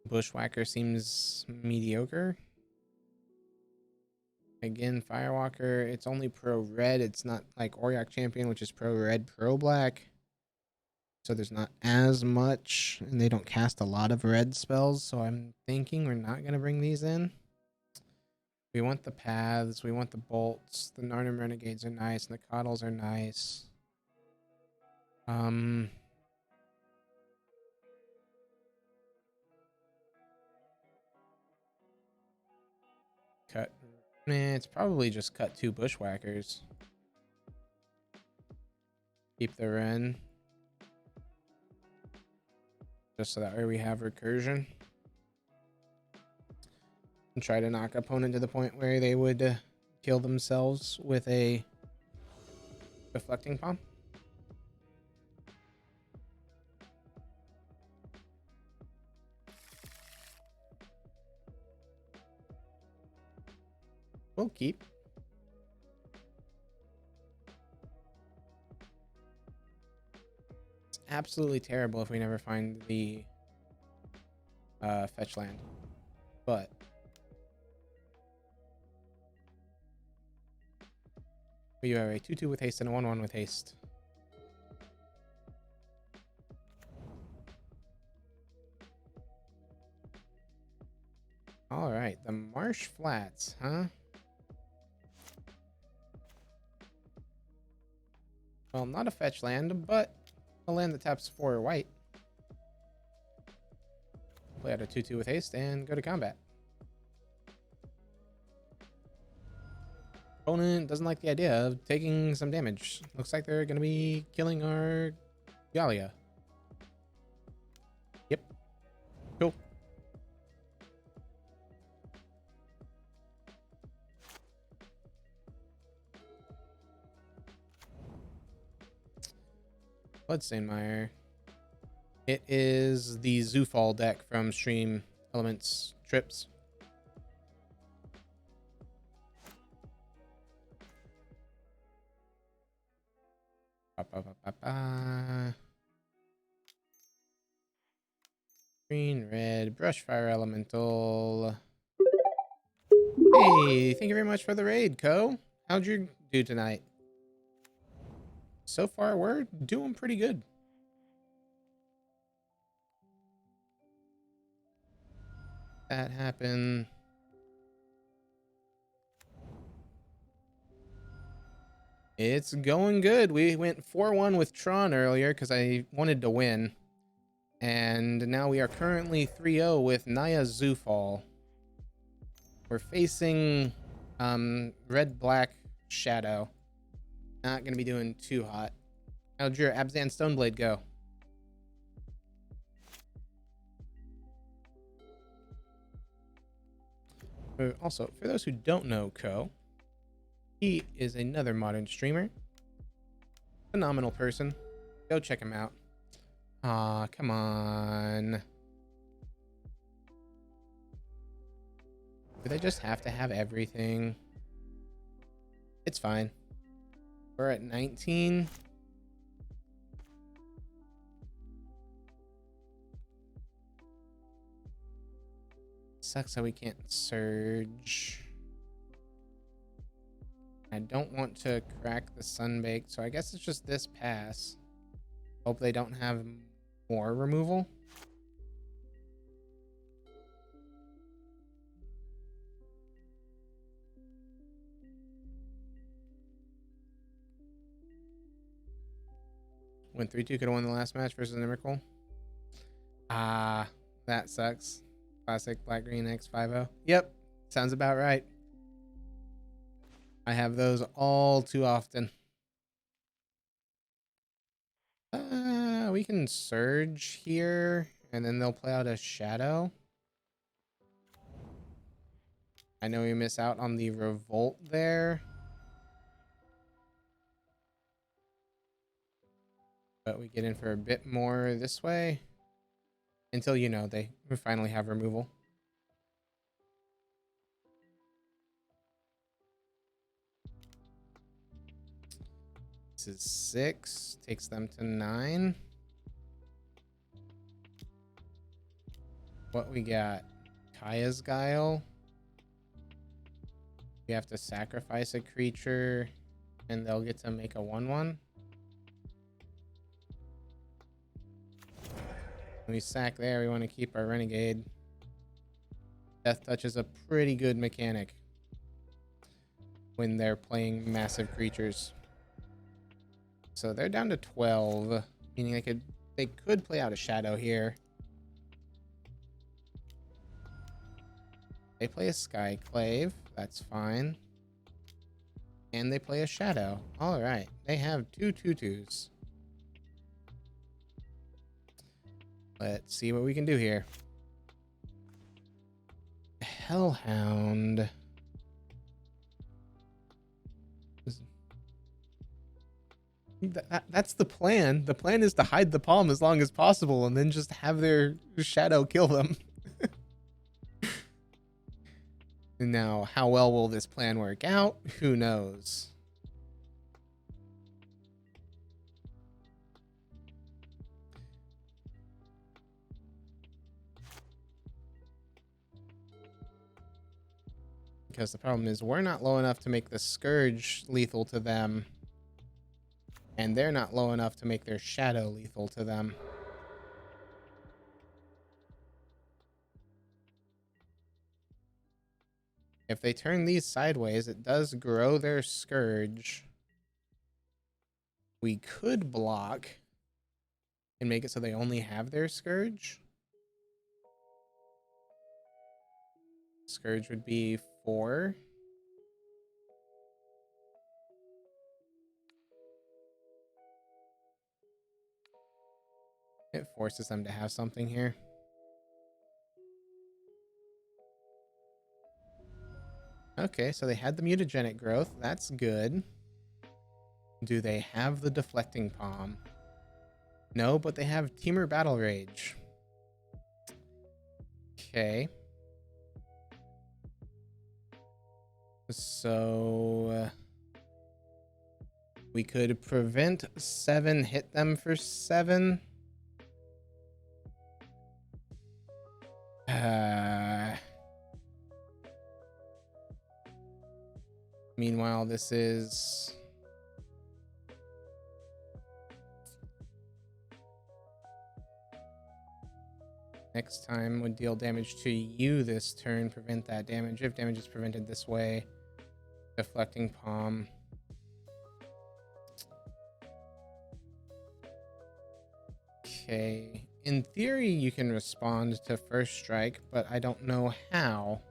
Bushwhacker seems mediocre. Again, Firewalker, it's only pro red. It's not like Oryak Champion, which is pro red, pro black. So there's not as much, and they don't cast a lot of red spells. So I'm thinking we're not going to bring these in. We want the paths. We want the bolts. The Narnum Renegades are nice, and the Coddles are nice. Cut. Man, it's probably just cut 2 Bushwhackers. Keep the Ren. Just so that way we have recursion. And try to knock opponent to the point where they would kill themselves with a deflecting bomb. We'll keep. It's absolutely terrible if we never find the fetch land, but we have a 2/2 with haste and a 1/1 with haste. All right, the Marsh Flats, huh? Well, not a fetch land, but a land that taps 4 white. Play out a 2/2 with haste and go to combat. Opponent doesn't like the idea of taking some damage. Looks like they're going to be killing our Gallia. Yep. Cool. Bloodstainmire. It is the Zoofall deck from Stream Elements Trips. Green, red, Brushfire Elemental. Hey, thank you very much for the raid, Co. How'd you do tonight? So far, we're doing pretty good. That happened. It's going good. We went 4-1 with Tron earlier because I wanted to win. And now we are currently 3-0 with Naya Zoofall. We're facing red-black Shadow. Not going to be doing too hot. How'd your Abzan Stoneblade go? Also, for those who don't know Co, he is another modern streamer. Phenomenal person. Go check him out. Aw, come on. Do they just have to have everything? It's fine. We're at 19. Sucks how we can't surge. I don't want to crack the sunbake, so I guess it's just this pass. Hope they don't have more removal. Went 3-2, could have won the last match versus Nimmercool. Ah, that sucks. Classic Black Green X50. Yep, sounds about right. I have those all too often. We can surge here, and then they'll play out a Shadow. I know we miss out on the Revolt there. But we get in for a bit more this way. Until, you know, they finally have removal. This is 6. Takes them to 9. What we got? Kaya's Guile. We have to sacrifice a creature, and they'll get to make a 1/1. When we sack there, we want to keep our Renegade. Death Touch is a pretty good mechanic when they're playing massive creatures. So they're down to 12, meaning they could play out a Shadow here. They play a Skyclave, that's fine. And they play a Shadow. All right, they have 2 2/2s. Let's see what we can do here. Hellhound. That's the plan. The plan is to hide the palm as long as possible and then just have their shadow kill them. Now, how well will this plan work out? Who knows? Because the problem is we're not low enough to make the Scourge lethal to them. And they're not low enough to make their shadow lethal to them. If they turn these sideways, it does grow their Scourge. We could block and make it so they only have their Scourge. Scourge would be 4. It forces them to have something here. Okay, so they had the mutagenic growth. That's good. Do they have the deflecting palm? No, but they have Temur Battle Rage. Okay. So we could prevent 7, hit them for 7. Meanwhile, this is... Next time would deal damage to you this turn, prevent that damage. If damage is prevented this way, deflecting palm. Okay. In theory, you can respond to first strike, but I don't know how.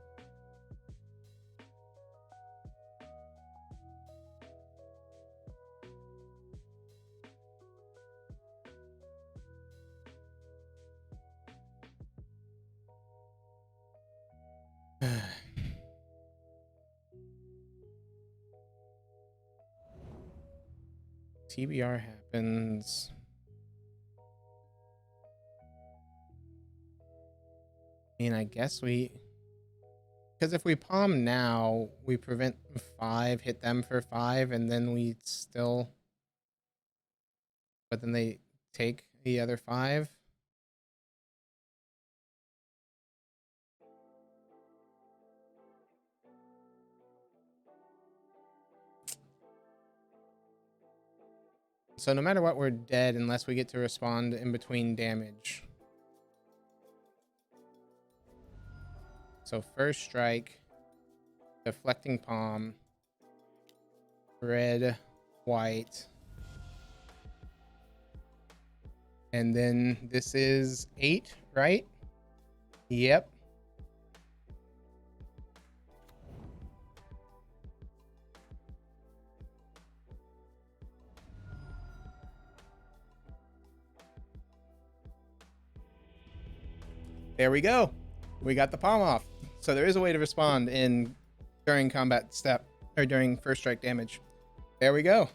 TBR happens. I mean, I guess we... Because if we palm now, we prevent 5, hit them for 5, and then we still... But then they take the other 5. So no matter what, we're dead unless we get to respond in between damage. So first strike, deflecting palm, red, white, and then this is 8, right? Yep. There we go. We got the palm off. So there is a way to respond during combat step or during first strike damage. There we go.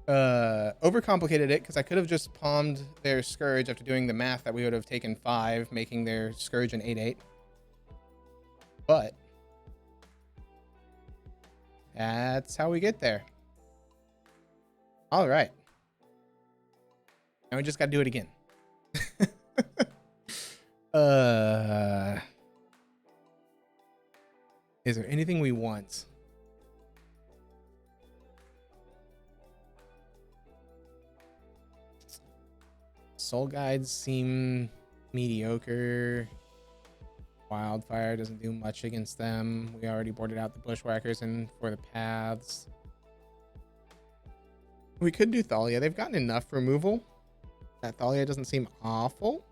Overcomplicated it because I could have just palmed their Scourge after doing the math that we would have taken 5, making their Scourge an 8/8. But that's how we get there. All right. Now we just got to do it again. Is there anything we want? Soul Guides seem mediocre. Wildfire doesn't do much against them. We already boarded out the Bushwhackers and for the paths. We could do Thalia. They've gotten enough removal. That Thalia doesn't seem awful.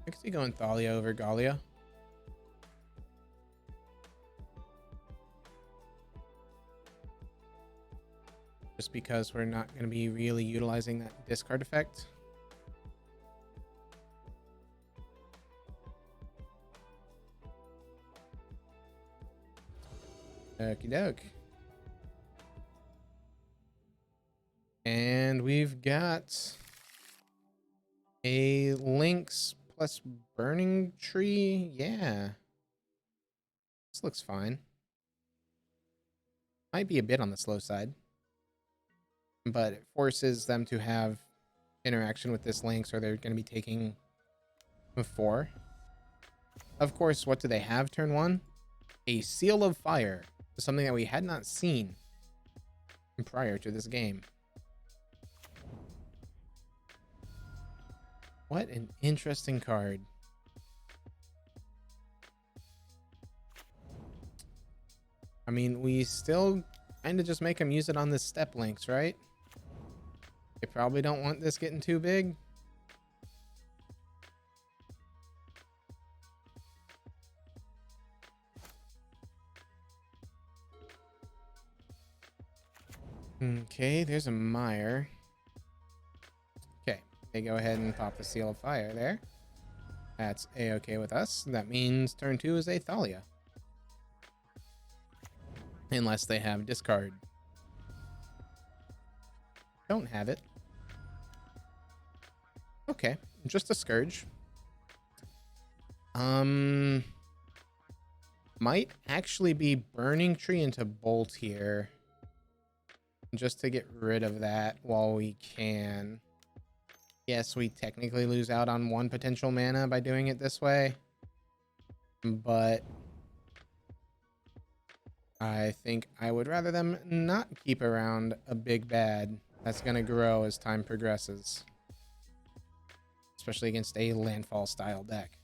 I could see going Thalia over Gallia. just because we're not going to be really utilizing that discard effect. Okie doke. And we've got a Lynx plus Burning Tree. Yeah. This looks fine. Might be a bit on the slow side, but it forces them to have interaction with this Lynx, or they're going to be taking 4. Of course, what do they have turn 1? A Seal of Fire. Something that we had not seen prior to this game. What an interesting card. I mean, we still kind of just make them use it on this step Lynx, right? They probably don't want this getting too big. Okay, there's a mire. Okay, they go ahead and pop the Seal of Fire there. That's a-okay with us. That means turn 2 is a Thalia. Unless they have discard. Don't have it. Okay, just a Scourge. Might actually be Burning Tree into Bolt here. Just to get rid of that while we can. Yes, we technically lose out on 1 potential mana by doing it this way. But I think I would rather them not keep around a big bad that's going to grow as time progresses. Especially against a landfall style deck.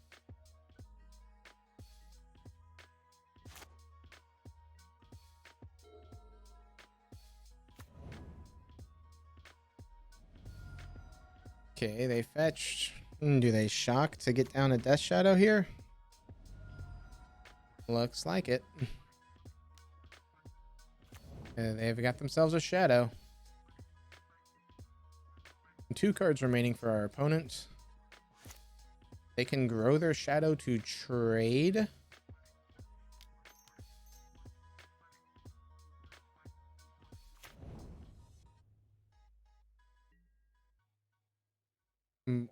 Okay, they fetched. Do they shock to get down a Death Shadow here? Looks like it. They've got themselves a Shadow. 2 cards remaining for our opponent. They can grow their Shadow to trade.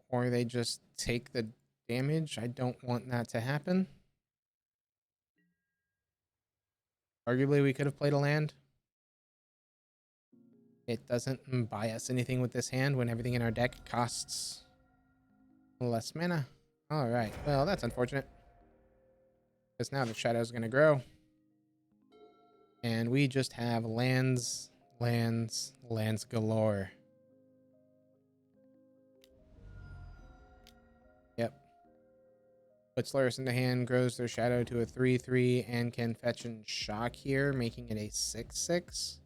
Or they just take the damage. I don't want that to happen. Arguably, we could have played a land. It doesn't buy us anything with this hand when everything in our deck costs less mana. All right. Well, that's unfortunate. Because now the Shadow's going to grow. And we just have lands galore. Yep. Puts Laris into hand, grows their Shadow to a 3/3, and can fetch and shock here, making it a 6/6.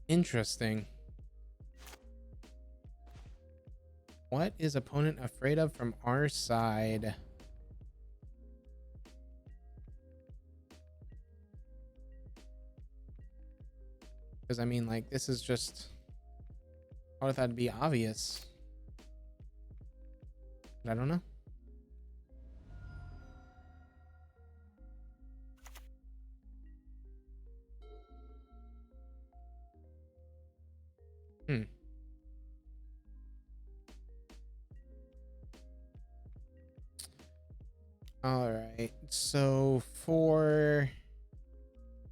Interesting. What is opponent afraid of from our side? Because, I mean, like, this is just... I would have thought it'd be obvious. But I don't know. All right. So 4...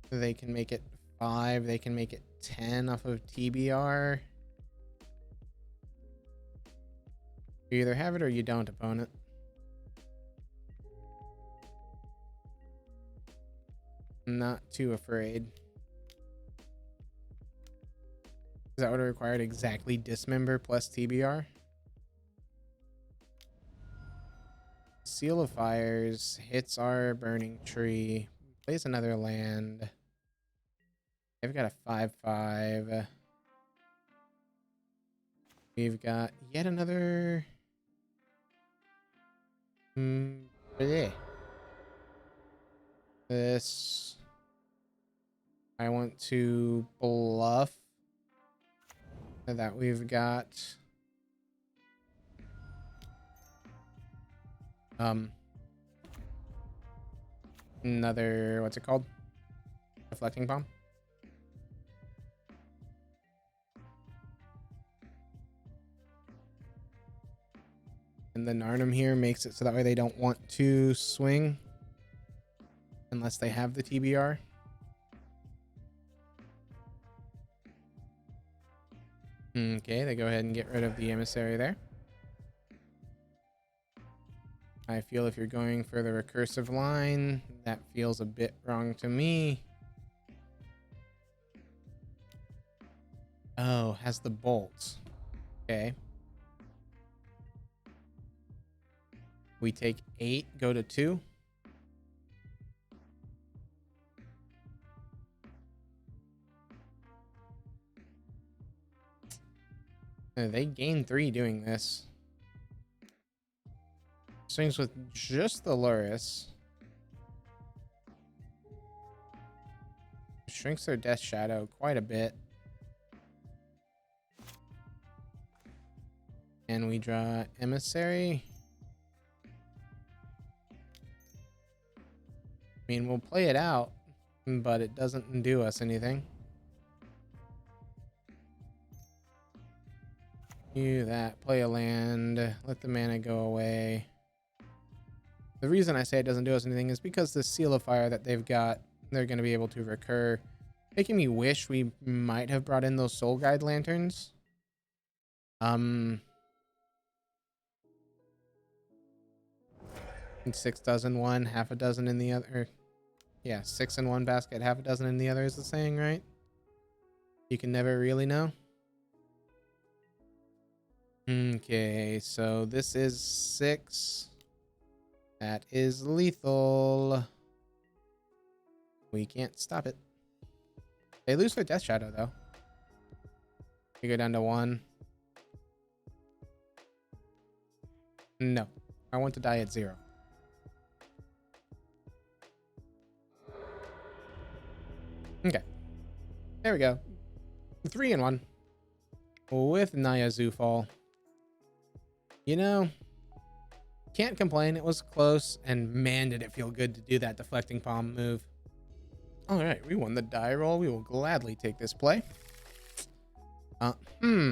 They can make it 5. They can make it 10 off of TBR. You either have it or you don't, opponent. Not too afraid. Is that what it required? Exactly Dismember plus TBR? Seal of Fires hits our Burning Tree. Plays another land. They've got a 5/5. We've got yet another... This... I want to bluff that we've got another, what's it called? Deflecting bomb. And the Narnum here makes it so that way they don't want to swing unless they have the TBR. Okay, they go ahead and get rid of the emissary there. I feel if you're going for the recursive line, that feels a bit wrong to me. Oh, has the bolts. Okay. We take 8, go to 2. They gain 3 doing this. Swings with just the Luris. Shrinks their Death Shadow quite a bit. And we draw Emissary. I mean, we'll play it out, but it doesn't do us anything. Do that, play a land, let the mana go away. The reason I say it doesn't do us anything is because the Seal of Fire that they've got, they're going to be able to recur, making me wish we might have brought in those Soul Guide Lanterns. And 6 dozen one, half a dozen in the other. Yeah, 6 in one basket, half a dozen in the other is the saying, right? You can never really know. Okay, so this is 6. That is lethal. We can't stop it. They lose their Death Shadow, though. We go down to 1. No, I want to die at 0. Okay, there we go. 3 in 1 with Naya Zoofall. You know, can't complain. It was close, and man, did it feel good to do that deflecting palm move. All right, we won the die roll. We will gladly take this play. Yeah,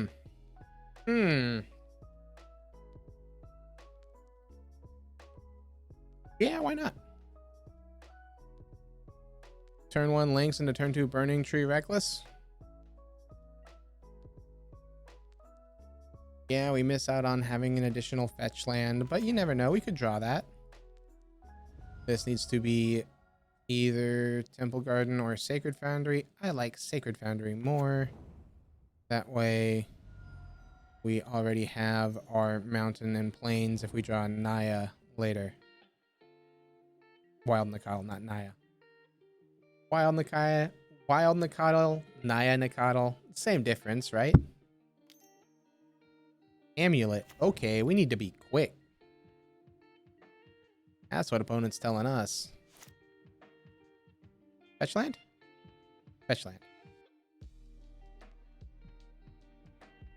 why not? Turn 1 Lynx into turn 2 Burning Tree Reckless. Yeah, we miss out on having an additional fetch land, but you never know. We could draw that. This needs to be either Temple Garden or Sacred Foundry. I like Sacred Foundry more. That way, we already have our mountain and plains if we draw Naya later. Wild Nikadal, not Naya. Wild Nikadal, Naya Nikadal. Same difference, right? Amulet. Okay, we need to be quick. That's what opponent's telling us. Fetch land? Fetch land.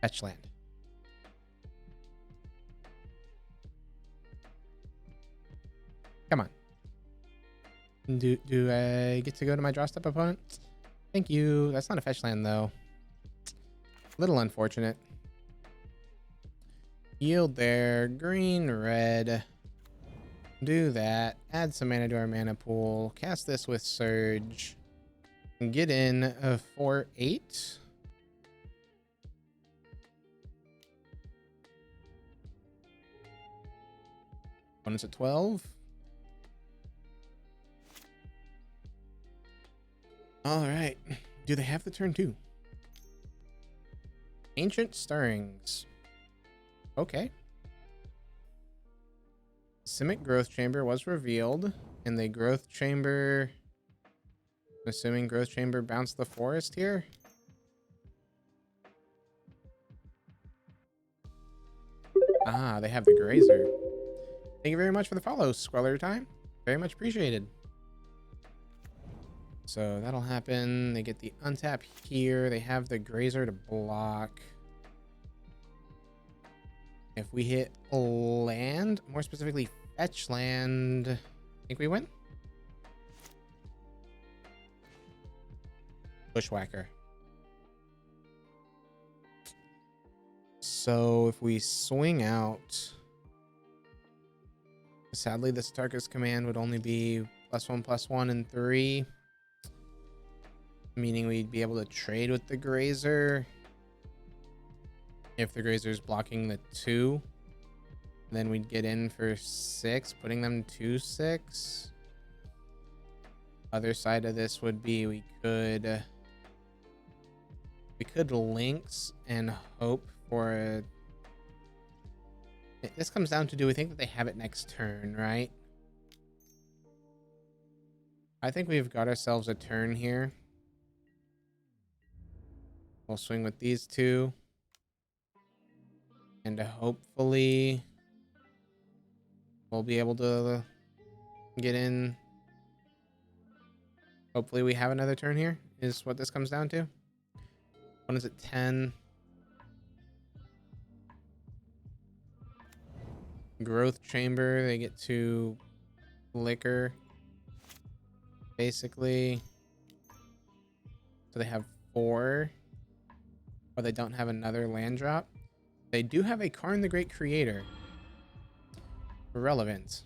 Fetch land. Come on. Do I get to go to my draw step, opponent? Thank you. That's not a fetch land, though. Little unfortunate. Yield there. Green, red. Do that. Add some mana to our mana pool. Cast this with Surge. And get in for 8. Opponent's at 12. All right. Do they have the turn 2? Ancient Stirrings. Okay. Simic Growth Chamber was revealed. And the Growth Chamber... I'm assuming Growth Chamber bounced the forest here? Ah, they have the Grazer. Thank you very much for the follow, Squeller Time. Very much appreciated. So that'll happen. They get the untap here. They have the grazer to block. If we hit land, more specifically fetch land, I think we win. Bushwhacker. So if we swing out, sadly this Tarkus command would only be +1/+1 and 3, meaning we'd be able to trade with the grazer if the grazer is blocking the 2. Then we'd get in for 6, putting them 2/6. Other side of this would be we could lynx and hope for a... This comes down to, do we think that they have it next turn, right? I think we've got ourselves a turn here. We'll swing with these two. And hopefully we'll be able to get in. Hopefully we have another turn here, is what this comes down to. One is at 10. Growth chamber, they get to liquor, basically. So they have 4, but they don't have another land drop. They do have a Karn the Great Creator. Relevant.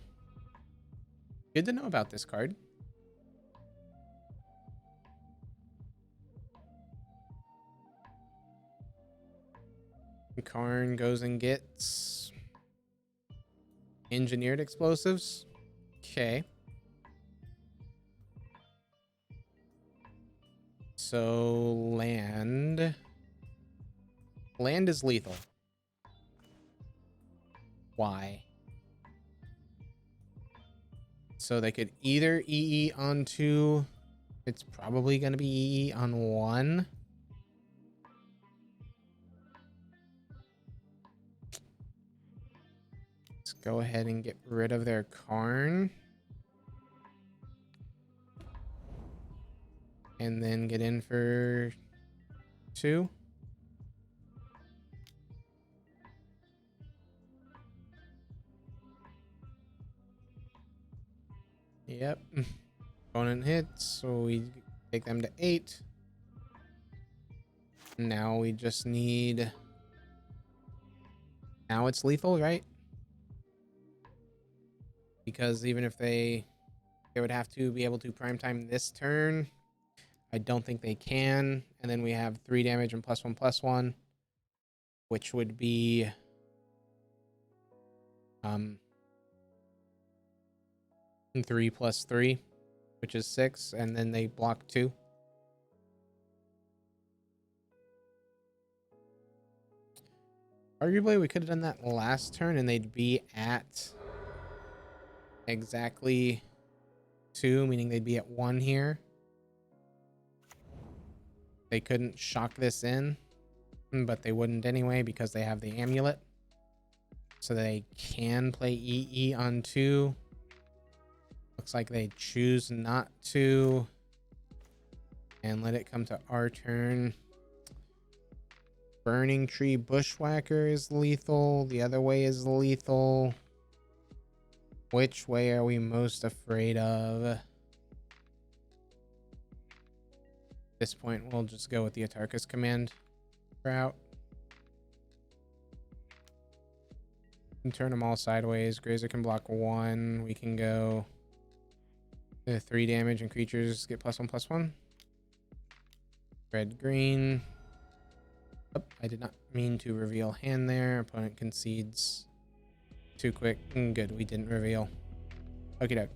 Good to know about this card. Karn goes and gets engineered explosives. Okay. So land is lethal. Why? So they could either EE on 2. It's probably going to be EE on 1. Let's go ahead and get rid of their Karn. And then get in for 2. Yep. Opponent hits, so we take them to 8. Now we just need... Now it's lethal, right? Because even if they would have to be able to prime time this turn, I don't think they can. And then we have 3 damage and +1/+1, which would be 3 + 3, which is 6, and then they block 2. Arguably, we could have done that last turn, and they'd be at exactly 2, meaning they'd be at 1 here. They couldn't shock this in, but they wouldn't anyway because they have the amulet. So they can play EE on 2. Looks like they choose not to. And let it come to our turn. Burning Tree Bushwhacker is lethal. The other way is lethal. Which way are we most afraid of? At this point, we'll just go with the Atarkus command route. And turn them all sideways. Grazer can block 1. We can go 3 damage and creatures get +1/+1. Red, green. Oh, I did not mean to reveal hand there. Opponent concedes. Too quick. Good, we didn't reveal. Okie doke.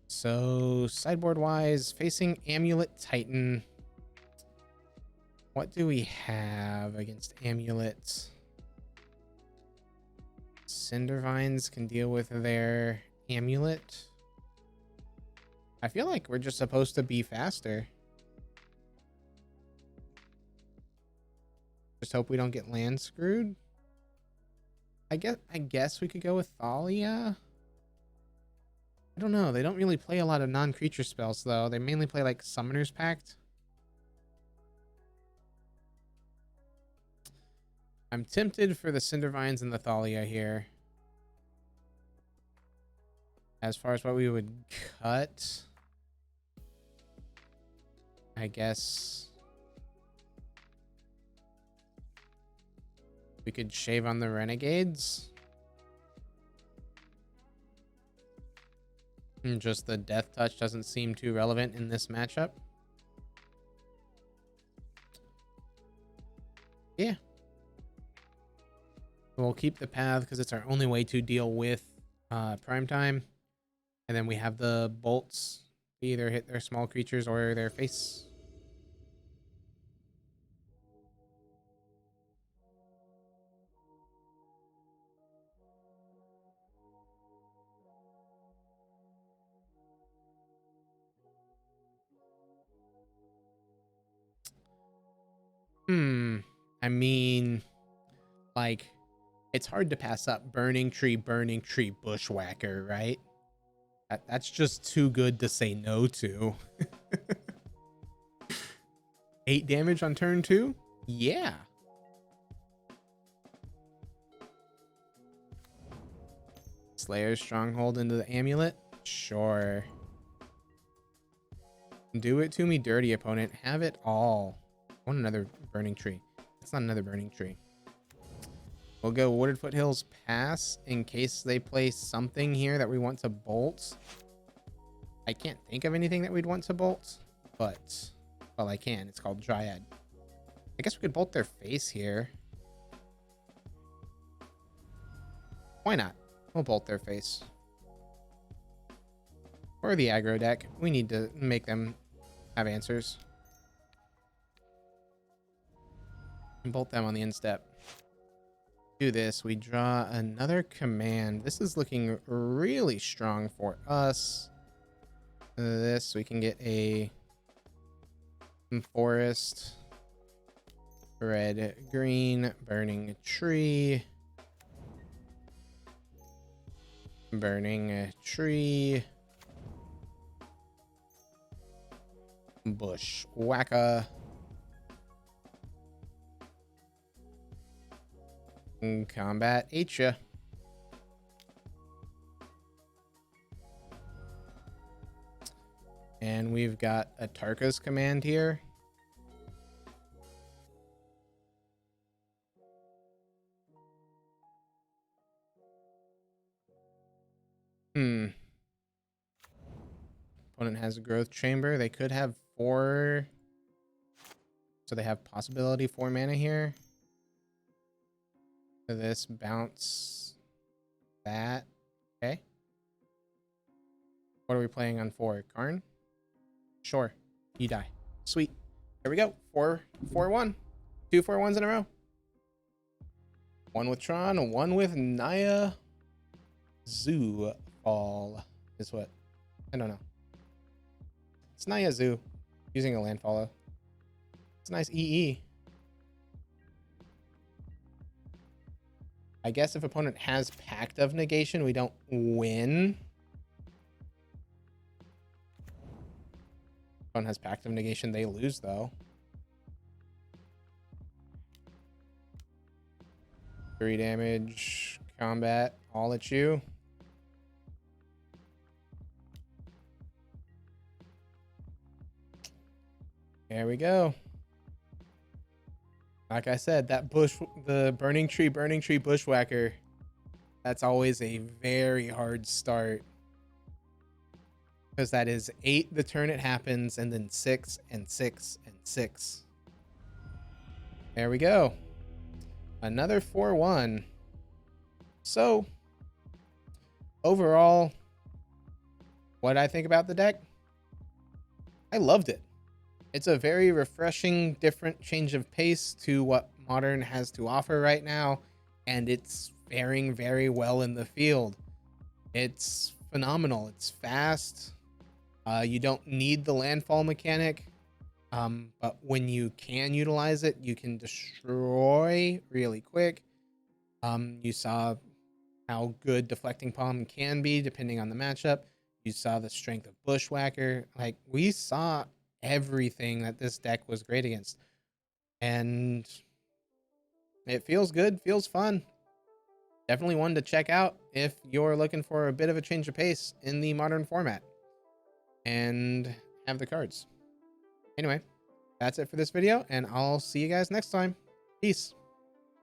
So, sideboard wise, facing Amulet Titan. What do we have against Amulets? Cindervines can deal with their Amulet. I feel like we're just supposed to be faster. Just hope we don't get land screwed. I guess we could go with Thalia. I don't know. They don't really play a lot of non-creature spells, though. They mainly play, like, Summoner's Pact. I'm tempted for the Cindervines and the Thalia here. As far as what we would cut, I guess we could shave on the Renegades. And just the Death Touch doesn't seem too relevant in this matchup. Yeah. We'll keep the path because it's our only way to deal with Primetime. And then we have the bolts to either hit their small creatures or their face. I mean, like, it's hard to pass up Burning Tree, Bushwhacker, right? That's just too good to say no to. 8 damage on turn 2? Yeah. Slayer's Stronghold into the Amulet? Sure. Do it to me, dirty opponent. Have it all. I want another Burning Tree. It's not another Burning Tree. We'll go Wooded Foothills Pass in case they play something here that we want to bolt. I can't think of anything that we'd want to bolt, but, well, I can. It's called Dryad. I guess we could bolt their face here. Why not? We'll bolt their face. Or the aggro deck. We need to make them have answers. And bolt them on the instep. Do this. We draw another command. This is looking really strong for us. This, we can get a forest. Red, green, burning tree. Burning a tree. Bushwhacker. Combat ate ya. And we've got a Tarka's command here. Opponent has a growth chamber. They could have 4. So they have possibility 4 mana here. So this bounce that. Okay. What are we playing on 4? Karn? Sure. You die. Sweet. There we go. 4-1. 2 4-1s in a row. 1 with Tron, 1 with Naya. Zoofall is what? I don't know. It's Naya Zoo using a landfall. It's a nice EE. I guess if opponent has Pact of Negation, we don't win. Opponent has Pact of Negation, they lose though. 3 damage, combat, all at you. There we go. Like I said, that the Burning Tree Bushwhacker, that's always a very hard start. Because that is 8 the turn it happens, and then 6 and 6 and 6. There we go. Another 4-1. So, overall, what I think about the deck? I loved it. It's a very refreshing, different change of pace to what Modern has to offer right now, and it's faring very well in the field. It's phenomenal. It's fast. You don't need the landfall mechanic, but when you can utilize it, you can destroy really quick. You saw how good Deflecting Palm can be depending on the matchup. You saw the strength of Bushwhacker. Like, we saw everything that this deck was great against. And it feels good, feels fun. Definitely one to check out if you're looking for a bit of a change of pace in the modern format and have the cards. Anyway, that's it for this video, and I'll see you guys next time. Peace.